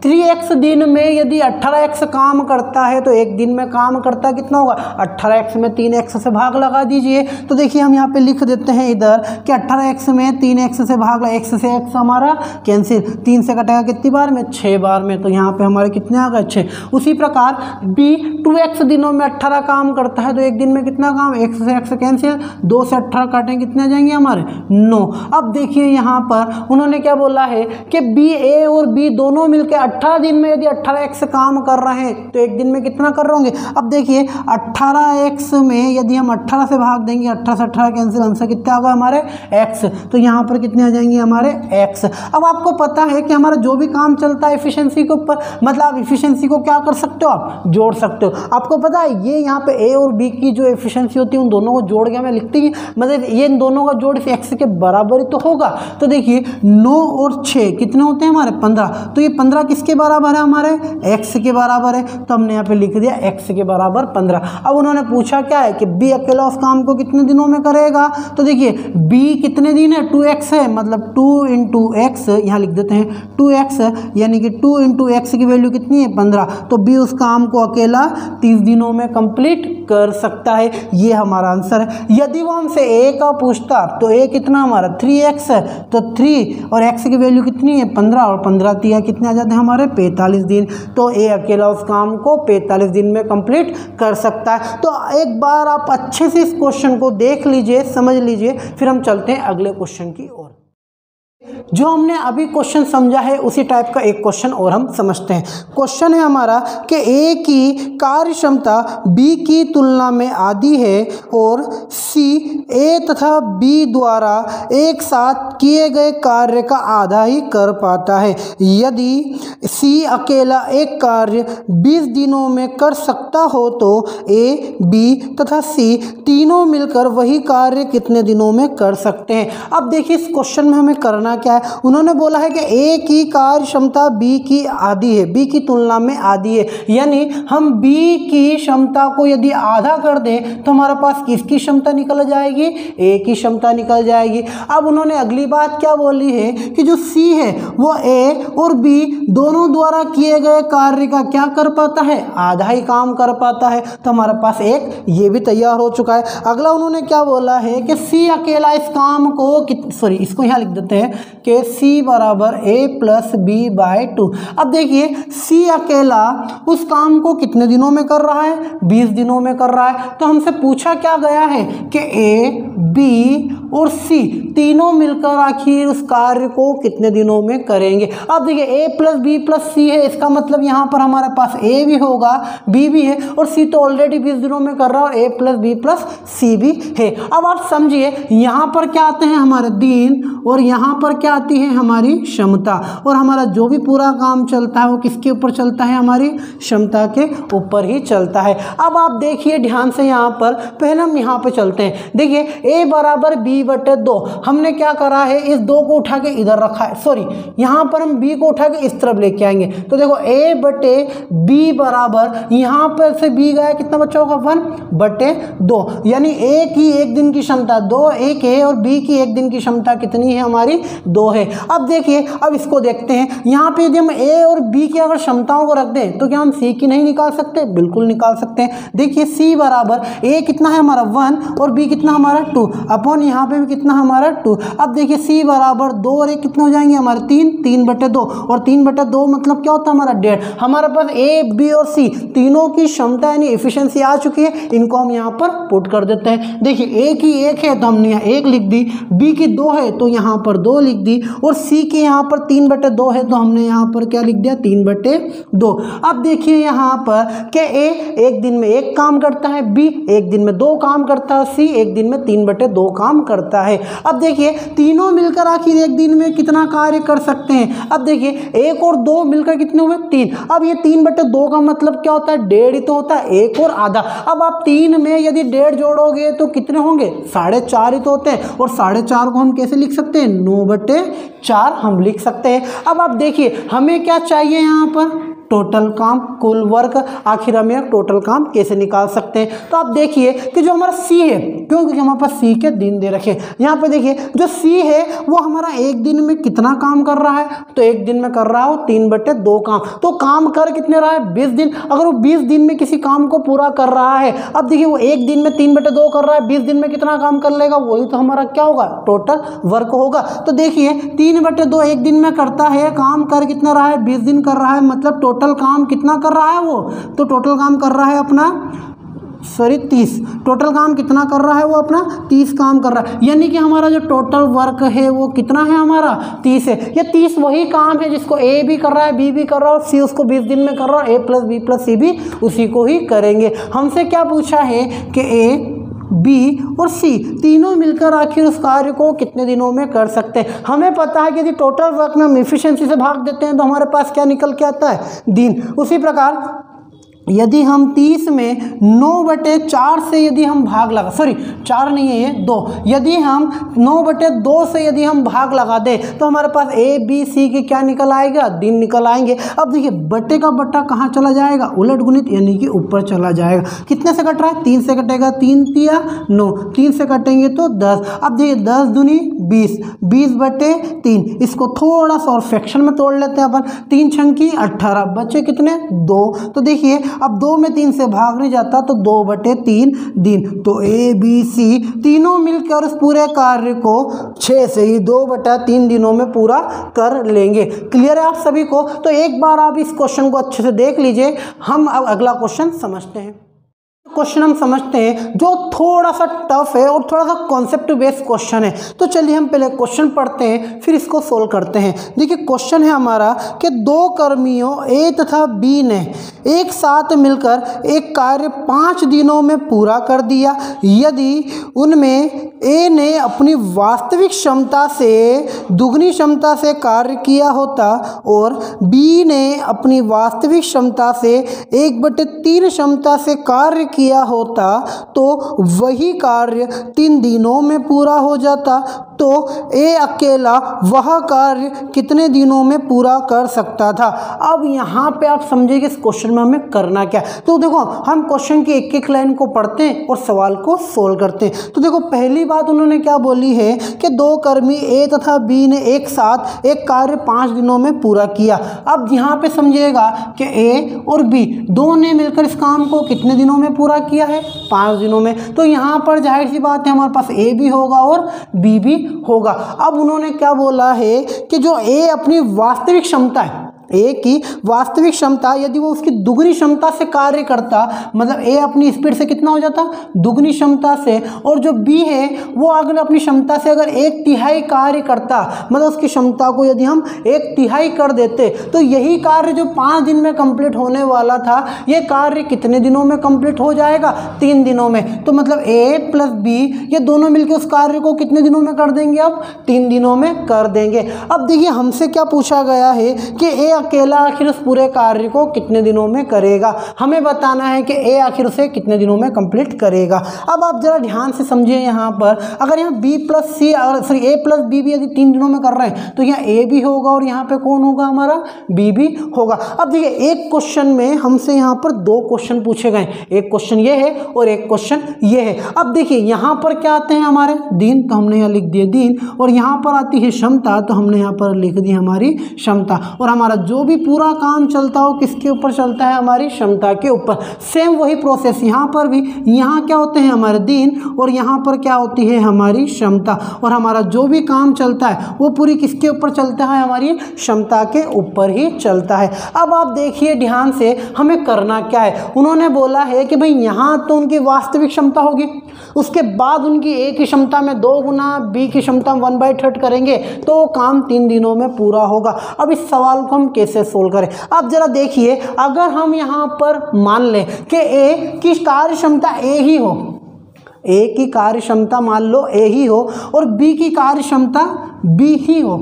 A: 3x दिन में यदि 18x काम करता है तो एक दिन में काम करता कितना होगा 18x में 3x से भाग लगा दीजिए। तो देखिए हम यहाँ पे लिख देते हैं इधर कि 18x में 3x से भाग लगा, x से x हमारा कैंसिल, 3 से कटेगा कितनी बार में 6 बार में, तो यहाँ पे हमारे कितने आ गए 6। उसी प्रकार b 2x दिनों में 18 काम करता है तो एक दिन में कितना काम, x से x कैंसिल, 2 से 18 काटेंगे कितने आ जाएंगे हमारे 9। अब देखिए यहाँ पर उन्होंने क्या बोला है कि b a और b दोनों मिलकर 18 दिन में यदि 18x काम कर रहे हैं तो एक दिन में कितना कर रहे होंगे। अब देखिए 18x में यदि हम 18 से भाग देंगे, 18 से 18 कैंसिल, आंसर कितना होगा हमारे x, तो यहाँ पर कितने आ जाएंगे हमारे x। अब आपको पता है कि हमारा जो भी काम चलता है एफिशिएंसी के ऊपर, मतलब आप एफिशिएंसी को क्या कर सकते हो, आप जोड़ सकते हो। आपको पता है ये यहाँ पे a और b की जो एफिशिएंसी होती है उन दोनों को जोड़ के हमें लिखती है, मतलब ये इन दोनों का जोड़ x के बराबर ही तो होगा। तो देखिए 9 और 6 कितने होते हैं हमारे 15, तो ये 15 किसके बराबर है हमारे x के बराबर है, तो हमने यहाँ पे लिख दिया x के बराबर 15। अब उन्होंने पूछा क्या है कि b अकेला उस काम को कितने दिनों में करेगा, तो देखिए b कितने दिन है 2x है, मतलब 2 इंटू एक्स, यहाँ लिख देते हैं 2x, यानी कि 2 इंटू एक्स की वैल्यू कितनी है 15, तो b उस काम को अकेला 30 दिनों में कंप्लीट कर सकता है। ये हमारा आंसर है। यदि वो हमसे a का पूछता तो a कितना हमारा 3x है, तो 3 और x की वैल्यू कितनी है 15, और 15 3 कितने आ जाते हैं हमारे 45 दिन, तो a अकेला उस काम को 45 दिन में कंप्लीट कर सकता है। तो एक बार आप अच्छे से इस क्वेश्चन को देख लीजिए, समझ लीजिए, फिर हम चलते हैं अगले क्वेश्चन की ओर। जो हमने अभी क्वेश्चन समझा है उसी टाइप का एक क्वेश्चन और हम समझते हैं। क्वेश्चन है हमारा कि ए की कार्य क्षमता बी की तुलना में आधी है और सी ए तथा बी द्वारा एक साथ किए गए कार्य का आधा ही कर पाता है। यदि सी अकेला एक कार्य 20 दिनों में कर सकता हो तो ए, बी तथा सी तीनों मिलकर वही कार्य कितने दिनों में कर सकते हैं। अब देखिए इस क्वेश्चन में हमें करना क्या है, उन्होंने बोला है कि ए की कार्य क्षमता बी की आधी है, बी की तुलना में आधी है, यानी हम बी की क्षमता को यदि आधा कर दें तो हमारे पास किसकी क्षमता निकल जाएगी, ए की क्षमता निकल जाएगी। अब उन्होंने अगली बात क्या बोली है कि जो सी है वो ए और बी दोनों द्वारा किए गए कार्य का क्या कर पाता है, आधा ही काम कर पाता है, तो हमारे पास एक ये भी तैयार हो चुका है। अगला उन्होंने क्या बोला है कि सी अकेला इस काम को इसको यहाँ लिख देते हैं कि C बराबर A प्लस बी बाई 2। अब देखिए C अकेला उस काम को कितने दिनों में कर रहा है, 20 दिनों में कर रहा है। तो हमसे पूछा क्या गया है कि A, B और C तीनों मिलकर आखिर उस कार्य को कितने दिनों में करेंगे। अब देखिए A plus B plus C है, इसका मतलब यहाँ पर हमारे पास A भी होगा, B भी है और C तो ऑलरेडी 20 दिनों में कर रहा है और A plus B plus C भी है। अब आप समझिए यहाँ पर क्या आते हैं हमारे दिन और यहाँ पर क्या आती है हमारी क्षमता, और हमारा जो भी पूरा काम चलता है वो किसके ऊपर चलता है, हमारी क्षमता के ऊपर ही चलता है। अब आप देखिए ध्यान से यहाँ पर, पहले हम यहाँ पे चलते हैं। देखिए a बराबर b बटे 2, हमने क्या करा है इस 2 को उठा के इधर रखा है, सॉरी यहाँ पर हम b को उठा के इस तरफ लेके आएंगे। तो देखो a बटे b बराबर यहाँ पर से b गया कितना बच्चा होगा 1 बटे 2, यानी a की एक दिन की क्षमता 2 1 है और b की एक दिन की क्षमता कितनी है हमारी 2 है। अब देखिए अब इसको देखते हैं, यहाँ पे यदि हम a और b की अगर क्षमताओं को रख दें तो क्या हम c की नहीं निकाल सकते, बिल्कुल निकाल सकते हैं। देखिए c बराबर a कितना है हमारा 1 और b कितना हमारा 2 अपॉन यहाँ पे भी कितना हमारा 2। अब देखिए c बराबर 2 और 1 कितने हो जाएंगे हमारे 3 बटे 2 और 3 बटे 2 मतलब क्या होता है हमारा 1.5। हमारे पास a b और c तीनों की क्षमता यानी एफिशिएंसी आ चुकी है, इनको हम यहाँ पर पुट कर देते हैं। देखिए a की 1 है तो हमने यहाँ 1 लिख दी, b की 2 है तो यहाँ पर 2 लिख दी और c के यहाँ पर 3 बटे 2 है तो हमने यहाँ पर क्या लिख दिया 3 बटे 2। अब देखिए यहाँ पर कि a एक दिन में 1 काम करता है, b एक दिन में 2 काम करता है, c एक दिन में 3 बटे 2 काम करता करता है। अब देखिए तीनों मिलकर आखिर एक दिन में कितना कार्य कर सकते हैं। अब देखिए 1 और 2 मिलकर कितने हुए 3। अब ये 3/2 का मतलब क्या होता है, 1.5 ही तो होता है, 1 और आधा। अब आप 3 में यदि 1.5 जोड़ोगे तो कितने होंगे, 4.5 ही तो होते हैं। और 4.5 को हम कैसे लिख सकते हैं, 9/4 हम लिख सकते हैं। अब आप देखिए हमें क्या चाहिए यहाँ पर, टोटल काम, कुल वर्क। आखिर हम यह टोटल काम कैसे निकाल सकते हैं। तो आप देखिए कि जो हमारा सी है, क्योंकि हमारे पास सी के दिन दे रखे, यहाँ पे देखिए जो सी है वो हमारा एक दिन में कितना काम कर रहा है, तो एक दिन में कर रहा है वो 3/2 काम। तो काम कर कितने रहा है, 20 दिन। अगर वो 20 दिन में किसी काम को पूरा कर रहा है, अब देखिए वो एक दिन में 3/2 कर रहा है, 20 दिन में कितना काम कर लेगा, वही तो हमारा क्या होगा, टोटल वर्क होगा। तो देखिए 3/2 एक दिन में करता है, काम कर कितना रहा है, 20 दिन कर रहा है, मतलब टोटल काम कितना कर रहा है वो, तो टोटल काम कर रहा है अपना 30। टोटल काम कितना कर रहा है वो अपना 30 काम कर रहा है। यानी कि हमारा जो टोटल वर्क है वो कितना है, हमारा 30 है। ये 30 वही काम है जिसको ए भी कर रहा है, बी भी कर रहा है और सी उसको 20 दिन में कर रहा है, ए प्लस बी प्लस सी भी उसी को ही करेंगे। हमसे क्या पूछा है कि ए, बी और सी तीनों मिलकर आखिर उस कार्य को कितने दिनों में कर सकते हैं। हमें पता है कि यदि टोटल वर्क में हम इफिशिएंसी से भाग देते हैं तो हमारे पास क्या निकल के आता है, दिन। उसी प्रकार यदि हम 30 में 9/4 से यदि हम भाग लगा, सॉरी 4 नहीं है ये 2, यदि हम 9/2 से यदि हम भाग लगा दें तो हमारे पास ए बी सी के क्या निकल आएगा, दिन निकल आएंगे। अब देखिए बट्टे का बट्टा कहाँ चला जाएगा, उलट गुणित, यानी कि ऊपर चला जाएगा। कितने से कट रहा है, 3 से कटेगा, 3 तिया 9, 3 से कटेंगे तो 10। अब देखिए 10 दूनी 20, 20/3। इसको थोड़ा सा और फ्रैक्शन में तोड़ लेते हैं अपन, 3 छंकी 18, बचे कितने 2। तो देखिए अब 2 में 3 से भाग नहीं जाता तो 2/3 दिन। तो ए बी सी तीनों मिलकर उस पूरे कार्य को 6 से ही 2/3 दिनों में पूरा कर लेंगे। क्लियर है आप सभी को। तो एक बार आप इस क्वेश्चन को अच्छे से देख लीजिए। हम अब अगला क्वेश्चन समझते हैं। क्वेश्चन हम समझते हैं जो थोड़ा सा टफ है और थोड़ा सा कॉन्सेप्ट बेस्ड क्वेश्चन है। तो चलिए हम पहले क्वेश्चन पढ़ते हैं फिर इसको सोल्व करते हैं। देखिए क्वेश्चन है हमारा कि 2 कर्मियों ए तथा बी ने एक साथ मिलकर एक कार्य 5 दिनों में पूरा कर दिया। यदि उनमें ए ने अपनी वास्तविक क्षमता से दुगनी क्षमता से कार्य किया होता और बी ने अपनी वास्तविक क्षमता से 1/3 क्षमता से कार्य किया होता तो वही कार्य 3 दिनों में पूरा हो जाता। तो ए अकेला वह कार्य कितने दिनों में पूरा कर सकता था। अब यहाँ पे आप समझिए कि इस क्वेश्चन में हमें करना क्या है। तो देखो हम क्वेश्चन की एक एक लाइन को पढ़ते हैं और सवाल को सोल्व करते हैं। तो देखो पहली बात उन्होंने क्या बोली है कि 2 कर्मी ए तथा बी ने एक साथ एक कार्य 5 दिनों में पूरा किया। अब यहाँ पे समझिएगा कि ए और बी दोनों ने मिलकर इस काम को कितने दिनों में पूरा किया है, 5 दिनों में। तो यहाँ पर जाहिर सी बात है हमारे पास ए भी होगा और बी भी होगा। अब उन्होंने क्या बोला है कि जो ए अपनी वास्तविक क्षमता है, ए की वास्तविक क्षमता यदि वो उसकी दुगनी क्षमता से कार्य करता, मतलब ए अपनी स्पीड से कितना हो जाता, दुगनी क्षमता से, और जो बी है वो अगर अपनी क्षमता से अगर 1/3 कार्य करता, मतलब उसकी क्षमता को यदि हम 1/3 कर देते तो यही कार्य जो 5 दिन में कंप्लीट होने वाला था ये कार्य कितने दिनों में कंप्लीट हो जाएगा, 3 दिनों में। तो मतलब ए प्लस बी ये दोनों मिलकर उस कार्य को कितने दिनों में कर देंगे, अब 3 दिनों में कर देंगे। अब देखिए हमसे क्या पूछा गया है कि ए अकेला आखिर उस पूरे कार्य को कितने दिनों में करेगा। हमें बताना है कि ए आखिर उसे कितने दिनों में कंप्लीट करेगा। अब आप जरा ध्यान से समझिए, यहाँ पर अगर यहाँ बी प्लस सी सॉरी ए प्लस बी भी यदि 3 दिनों में कर रहे हैं तो यहाँ ए भी होगा और यहाँ पे कौन होगा, हमारा बी भी होगा। अब देखिए एक क्वेश्चन में हमसे यहाँ पर 2 क्वेश्चन पूछे गए, एक क्वेश्चन ये है और एक क्वेश्चन ये है। अब देखिए यहाँ पर क्या आते हैं हमारे दिन, तो हमने यहाँ लिख दिए दिन, और यहाँ पर आती है क्षमता तो हमने यहाँ पर लिख दी हमारी क्षमता। और हमारा जो भी पूरा काम चलता हो किसके ऊपर चलता है, हमारी क्षमता के ऊपर। सेम वही प्रोसेस यहाँ पर भी, यहाँ क्या होते हैं हमारे दिन और यहाँ पर क्या होती है हमारी क्षमता, और हमारा जो भी काम चलता है वो पूरी किसके ऊपर चलता है, हमारी क्षमता के ऊपर ही चलता है। अब आप देखिए ध्यान से हमें करना क्या है। उन्होंने बोला है कि भाई यहाँ तो उनकी वास्तविक क्षमता होगी, उसके बाद उनकी ए की क्षमता में 2 गुना बी की क्षमता 1/3 करेंगे तो काम 3 दिनों में पूरा होगा। अब इस सवाल को हम कैसे सोल्व करें। अब जरा देखिए अगर हम यहाँ पर मान लें कि ए की कार्य क्षमता ए ही हो, ए की कार्य क्षमता मान लो ए ही हो और बी की कार्य क्षमता बी ही हो।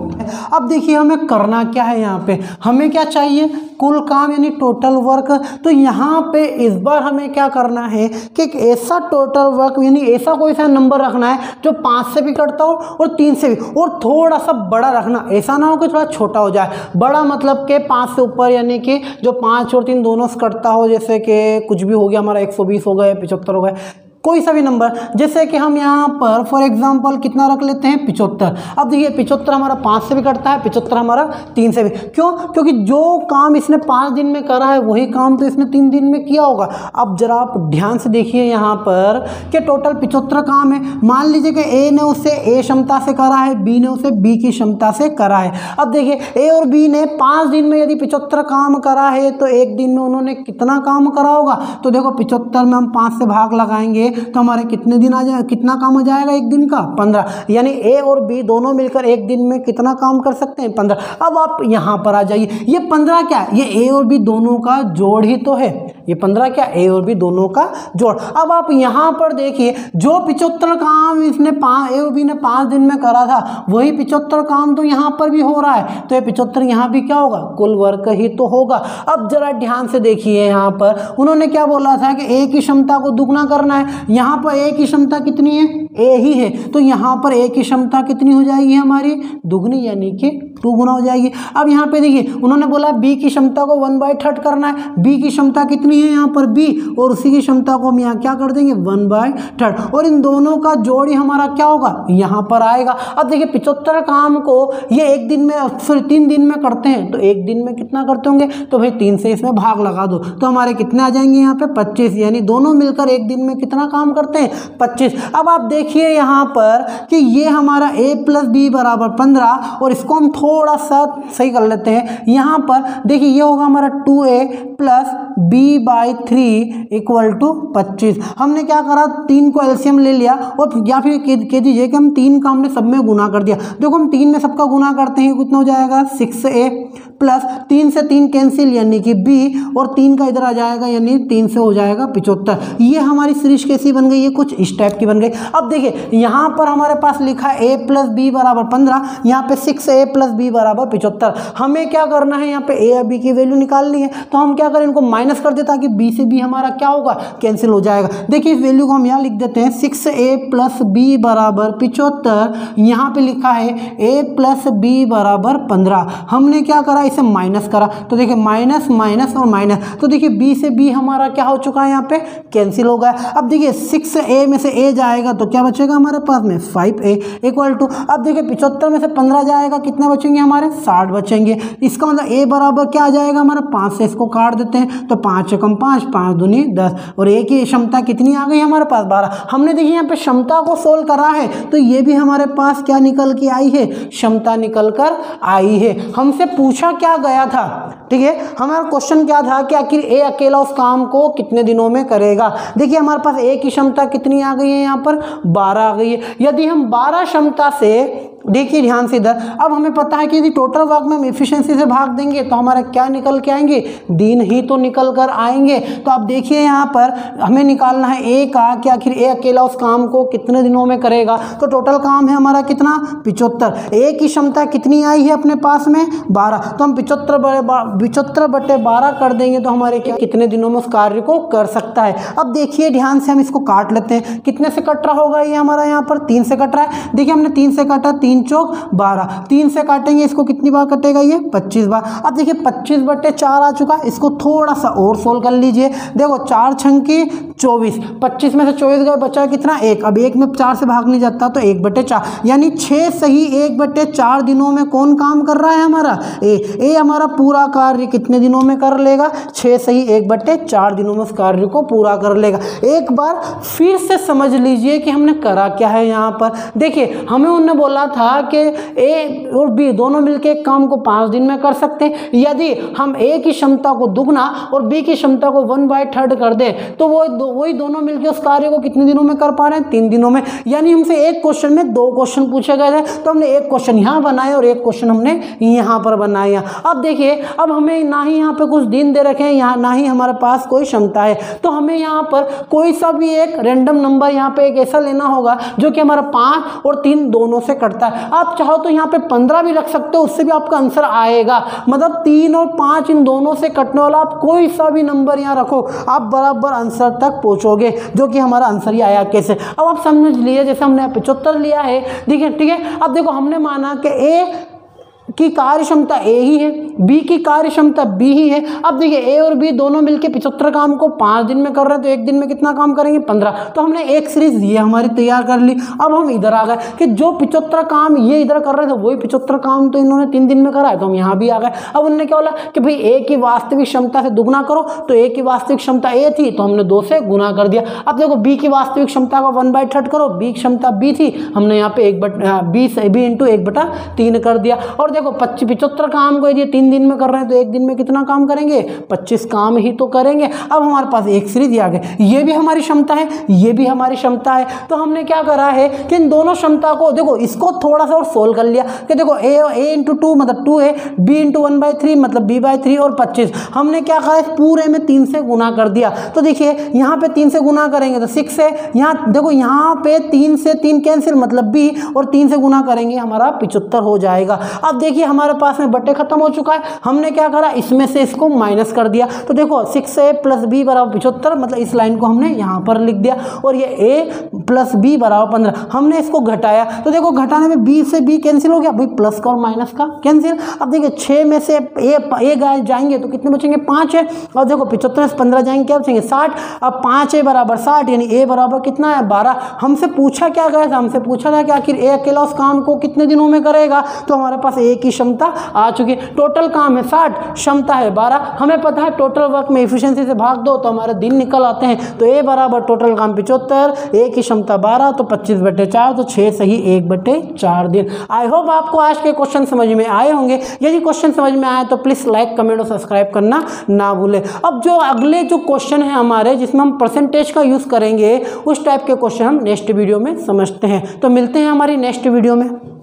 A: अब देखिए हमें करना क्या है, यहाँ पे हमें क्या चाहिए, कुल काम यानी टोटल वर्क। तो यहाँ पे इस बार हमें क्या करना है कि एक ऐसा टोटल वर्क यानी ऐसा कोई सा नंबर रखना है जो 5 से भी कटता हो और 3 से भी, और थोड़ा सा बड़ा रखना, ऐसा ना हो कि थोड़ा छोटा हो जाए। बड़ा मतलब कि 5 से ऊपर यानी कि जो 5 और 3 दोनों से कटता हो, जैसे कि कुछ भी हो गया हमारा 120 हो गए, 75 हो गए, कोई सा भी नंबर। जैसे कि हम यहाँ पर फॉर एग्जांपल कितना रख लेते हैं 75। अब देखिए 75 हमारा 5 से भी कटता है, 75 हमारा 3 से भी। क्यों? क्योंकि जो काम इसने 5 दिन में करा है वही काम तो इसने 3 दिन में किया होगा। अब जरा आप ध्यान से देखिए यहाँ पर कि टोटल 75 काम है। मान लीजिए कि ए ने उसे ए क्षमता से करा है, बी ने उसे बी की क्षमता से करा है। अब देखिए ए और बी ने 5 दिन में यदि 75 काम करा है तो एक दिन में उन्होंने कितना काम करा होगा। तो देखो 75 में हम 5 से भाग लगाएंगे तो हमारे कितने दिन आ जाए, कितना काम हो जाएगा एक दिन का 15, यानी ए और बी दोनों मिलकर एक दिन में कितना काम कर सकते हैं 15। अब आप यहाँ पर आ जाइए, ये 15 क्या है, ये ए और बी दोनों का जोड़ ही तो है। ये 15 क्या, ए और बी दोनों का जोड़। अब आप यहाँ पर देखिए जो 75 काम इसने ए और बी ने 5 दिन में करा था वही 75 काम तो यहाँ पर भी हो रहा है। तो ये 75 यहाँ भी क्या होगा, कुल वर्क ही तो होगा। अब जरा ध्यान से देखिए यहाँ पर उन्होंने क्या बोला था कि ए की क्षमता को दुगना करना है। यहाँ पर ए की क्षमता कितनी है, ए ही है, तो यहाँ पर ए की क्षमता कितनी हो जाएगी हमारी, दुगनी, यानी कि 2 गुना हो जाएगी। अब यहाँ पे देखिए उन्होंने बोला बी की क्षमता को 1/3 करना है। बी की क्षमता कितनी है यहाँ पर बी, और उसी की क्षमता को हम यहाँ क्या कर देंगे 1/3, और इन दोनों का जोड़ ही हमारा क्या होगा, यहाँ पर आएगा। अब देखिए 75 काम को ये एक दिन में सॉरी 3 दिन में करते हैं, तो एक दिन में कितना करते होंगे, तो भाई 3 से इसमें भाग लगा दो तो हमारे कितने आ जाएंगे यहाँ पे 25, यानी दोनों मिलकर एक दिन में कितना काम करते हैं 25। अब आप देखिए यहाँ पर कि ये हमारा a + b = 15, और इसको हम थोड़ा सा सही कर लेते हैं। यहाँ पर देखिए ये होगा हमारा 2a + b/3 = 25। हमने क्या करा, 3 को एलसीएम ले लिया, और या फिर कह दीजिए कि हम 3 का हमने सब में गुना कर दिया। देखो हम 3 में सबका गुना करते हैं, कितना हो जाएगा 6a प्लस 3 से 3 कैंसिल यानी कि b, और 3 का इधर आ जाएगा यानी 3 से हो जाएगा 75। ये हमारी सीरीज कैसी बन गई, ये कुछ इस टाइप की बन गई। अब देखिए यहाँ पर हमारे पास लिखा है a + b = 15, यहाँ पे 6a + b = 75। हमें क्या करना है, यहाँ पे a या b की वैल्यू निकालनी है, तो हम क्या करें, इनको माइनस कर दें ताकि b से b हमारा क्या होगा, कैंसिल हो जाएगा। देखिए इस वैल्यू को हम यहाँ लिख देते हैं 6a + b = 75। यहाँ पे लिखा है a + b = 15। हमने क्या करा, इसे माइनस करा, तो देखिए माइनस माइनस और माइनस, तो देखिए b से b हमारा क्या हो चुका है, यहाँ पे कैंसिल हो गया। अब देखिए 6a में से a जाएगा तो क्या बचेगा हमारे पास में 5a = अब देखिए 75 में से 15 जाएगा, कितने बचेंगे हमारे 60 बचेंगे। इसका मतलब a बराबर क्या आ जाएगा हमारा 5 से इसको काट देते हैं, तो 5 × 5 5 दूनी 10, और a की क्षमता कितनी आ गई हमारे पास 12। हमने देखिए यहाँ पे क्षमता को सोल्व करा है, तो ये भी हमारे पास क्या निकल के आई है, क्षमता निकल कर आई है। हमसे पूछा क्या गया था, ठीक है, हमारा क्वेश्चन क्या था कि आखिर ए अकेला उस काम को कितने दिनों में करेगा। देखिए हमारे पास ए की क्षमता कितनी आ गई है, यहाँ पर 12 आ गई है। यदि हम 12 क्षमता से, देखिए ध्यान से इधर, अब हमें पता है कि यदि टोटल वर्क में हम एफिशिएंसी से भाग देंगे तो हमारा क्या निकल के आएंगे, दिन ही तो निकल कर आएंगे। तो अब देखिए यहाँ पर हमें निकालना है ए का कि आखिर ए अकेला उस काम को कितने दिनों में करेगा। तो टोटल काम है हमारा कितना 75। ए की क्षमता कितनी आई है अपने पास में 12, तो हम 75/12 कर देंगे तो हमारे क्या कितने दिनों में उस कार्य को कर सकता है। अब देखिए ध्यान से हम इसको काट लेते हैं, कितने से कट रहा होगा ये हमारा, यहाँ पर 3 से कट रहा है। देखिए हमने 3 से काटा, 3 चौक 12, 3 से काटेंगे इसको कितनी बार कटेगा ये 25 बार। अब देखिए 25/4 आ चुका, इसको थोड़ा सा और सोल्व कर लीजिए। देखो 4 छंकी 24, 25 में से 24 गए, बचा कितना 1। अब 1 में 4 से भाग नहीं जाता तो 1/4, यानी 6 सही 1/4 दिनों में कौन काम कर रहा है हमारा ए हमारा पूरा कार्य कितने दिनों में कर लेगा, 6 सही 1/4 दिनों में उस कार्य को पूरा कर लेगा। एक बार फिर से समझ लीजिए कि हमने करा क्या है। यहाँ पर देखिए हमें उन्होंने बोला था था कि ए और बी दोनों मिलकर एक काम को 5 दिन में कर सकते हैं। यदि हम ए की क्षमता को दुगना और बी की क्षमता को 1/3 कर दें तो वही दोनों मिलकर उस कार्य को कितने दिनों में कर पा रहे हैं? 3 दिनों में। यानी हमसे एक क्वेश्चन में 2 क्वेश्चन पूछे गए थे, तो हमने एक क्वेश्चन यहाँ बनाया और एक क्वेश्चन हमने यहाँ पर बनाया। अब देखिए, अब हमें ना ही यहाँ पे कुछ दिन दे रखे हैं, यहाँ ना ही हमारे पास कोई क्षमता है, तो हमें यहाँ पर कोई सा भी एक रैंडम नंबर यहाँ पे एक ऐसा लेना होगा जो कि हमारा 5 और 3 दोनों से कटता है। आप चाहो तो यहाँ पे 15 भी रख सकते हो, उससे भी आपका आंसर आएगा। मतलब 3 और 5 इन दोनों से कटने वाला आप कोई सा भी नंबर यहाँ रखो, आप बराबर आंसर तक पहुंचोगे, जो कि हमारा आंसर ही आया कैसे। अब आप समझ लिए, जैसे हमने 75 लिया है, ठीक है। अब देखो, हमने माना कि ए की कार्य क्षमता ए ही है, बी की कार्य क्षमता बी ही है। अब देखिए, ए और बी दोनों मिलके 75 काम को 5 दिन में कर रहे हैं, तो एक दिन में कितना काम करेंगे? 15। तो हमने एक सीरीज ये हमारी तैयार कर ली। अब हम इधर आ गए कि जो 75 काम ये इधर कर रहे थे वही 75 काम तो इन्होंने 3 दिन में करा है, तो हम यहाँ भी आ गए। अब उन्होंने क्या बोला कि भाई ए की वास्तविक क्षमता से दुगना करो, तो ए की वास्तविक क्षमता ए थी तो हमने 2 से गुना कर दिया। अब देखो, बी की वास्तविक क्षमता का 1/3 करो, बी क्षमता बी थी, हमने यहाँ पे बी इंटू 1/3 कर दिया। और देखो, 75 काम को यदि 3 दिन में कर रहे हैं तो एक दिन में कितना काम करेंगे? 25 काम ही तो करेंगे। अब हमारे पास एक सीरीज आ गई, ये भी हमारी क्षमता है, ये भी हमारी क्षमता है। तो हमने क्या करा है कि इन दोनों क्षमता को देखो, इसको थोड़ा सा और सोल्व कर लिया कि देखो a इंटू 2 मतलब 2 है, b इंटू 1/3 मतलब b/3 और 25 हमने क्या करा, इस पूरे में 3 से गुना कर दिया। तो देखिए, यहाँ पे 3 से गुना करेंगे तो 6 है, यहाँ देखो यहाँ पे 3 से 3 कैंसिल मतलब b, और 3 से गुना करेंगे हमारा 75 हो जाएगा। अब देखिए, हमारे पास में बट्टे खत्म हो चुका है, हमने क्या करा, इसमें से इसको माइनस कर दिया। तो देखो 6a प्लस b बराबर 75, मतलब इस लाइन को हमने यहाँ पर लिख दिया, और ये a प्लस b बराबर 15 हमने इसको घटाया। तो देखो, घटाने में b से b कैंसिल हो गया, भाई प्लस का और माइनस का कैंसिल। अब देखिए, 6 में से a जाएंगे तो कितने बचेंगे? 5 है। और देखो 75 से 15 जाएंगे, क्या बचेंगे? 60। अब 5a बराबर 60, यानी a बराबर कितना है? 12। हमसे पूछा क्या गया था? हमसे पूछा था कि आखिर a अकेला उस काम को कितने दिनों में करेगा। तो हमारे पास a की क्षमता आ चुकी है। टोटल काम है 60, क्षमता है 12। हमें पता है टोटल वर्क में एफिशिएंसी से भाग दो तो हमारे दिन निकल आते हैं। तो ए बराबर टोटल काम 75, ए की क्षमता 12, तो 25/4, तो 6 सही 1/4 दिन। आई होप आपको आज के क्वेश्चन समझ में आए होंगे। यदि क्वेश्चन समझ में आए तो प्लीज लाइक, कमेंट और सब्सक्राइब करना ना भूलें। अब जो अगले जो क्वेश्चन है हमारे, जिसमें हम परसेंटेज का यूज करेंगे, उस टाइप के क्वेश्चन हम नेक्स्ट वीडियो में समझते हैं। तो मिलते हैं हमारी नेक्स्ट वीडियो में।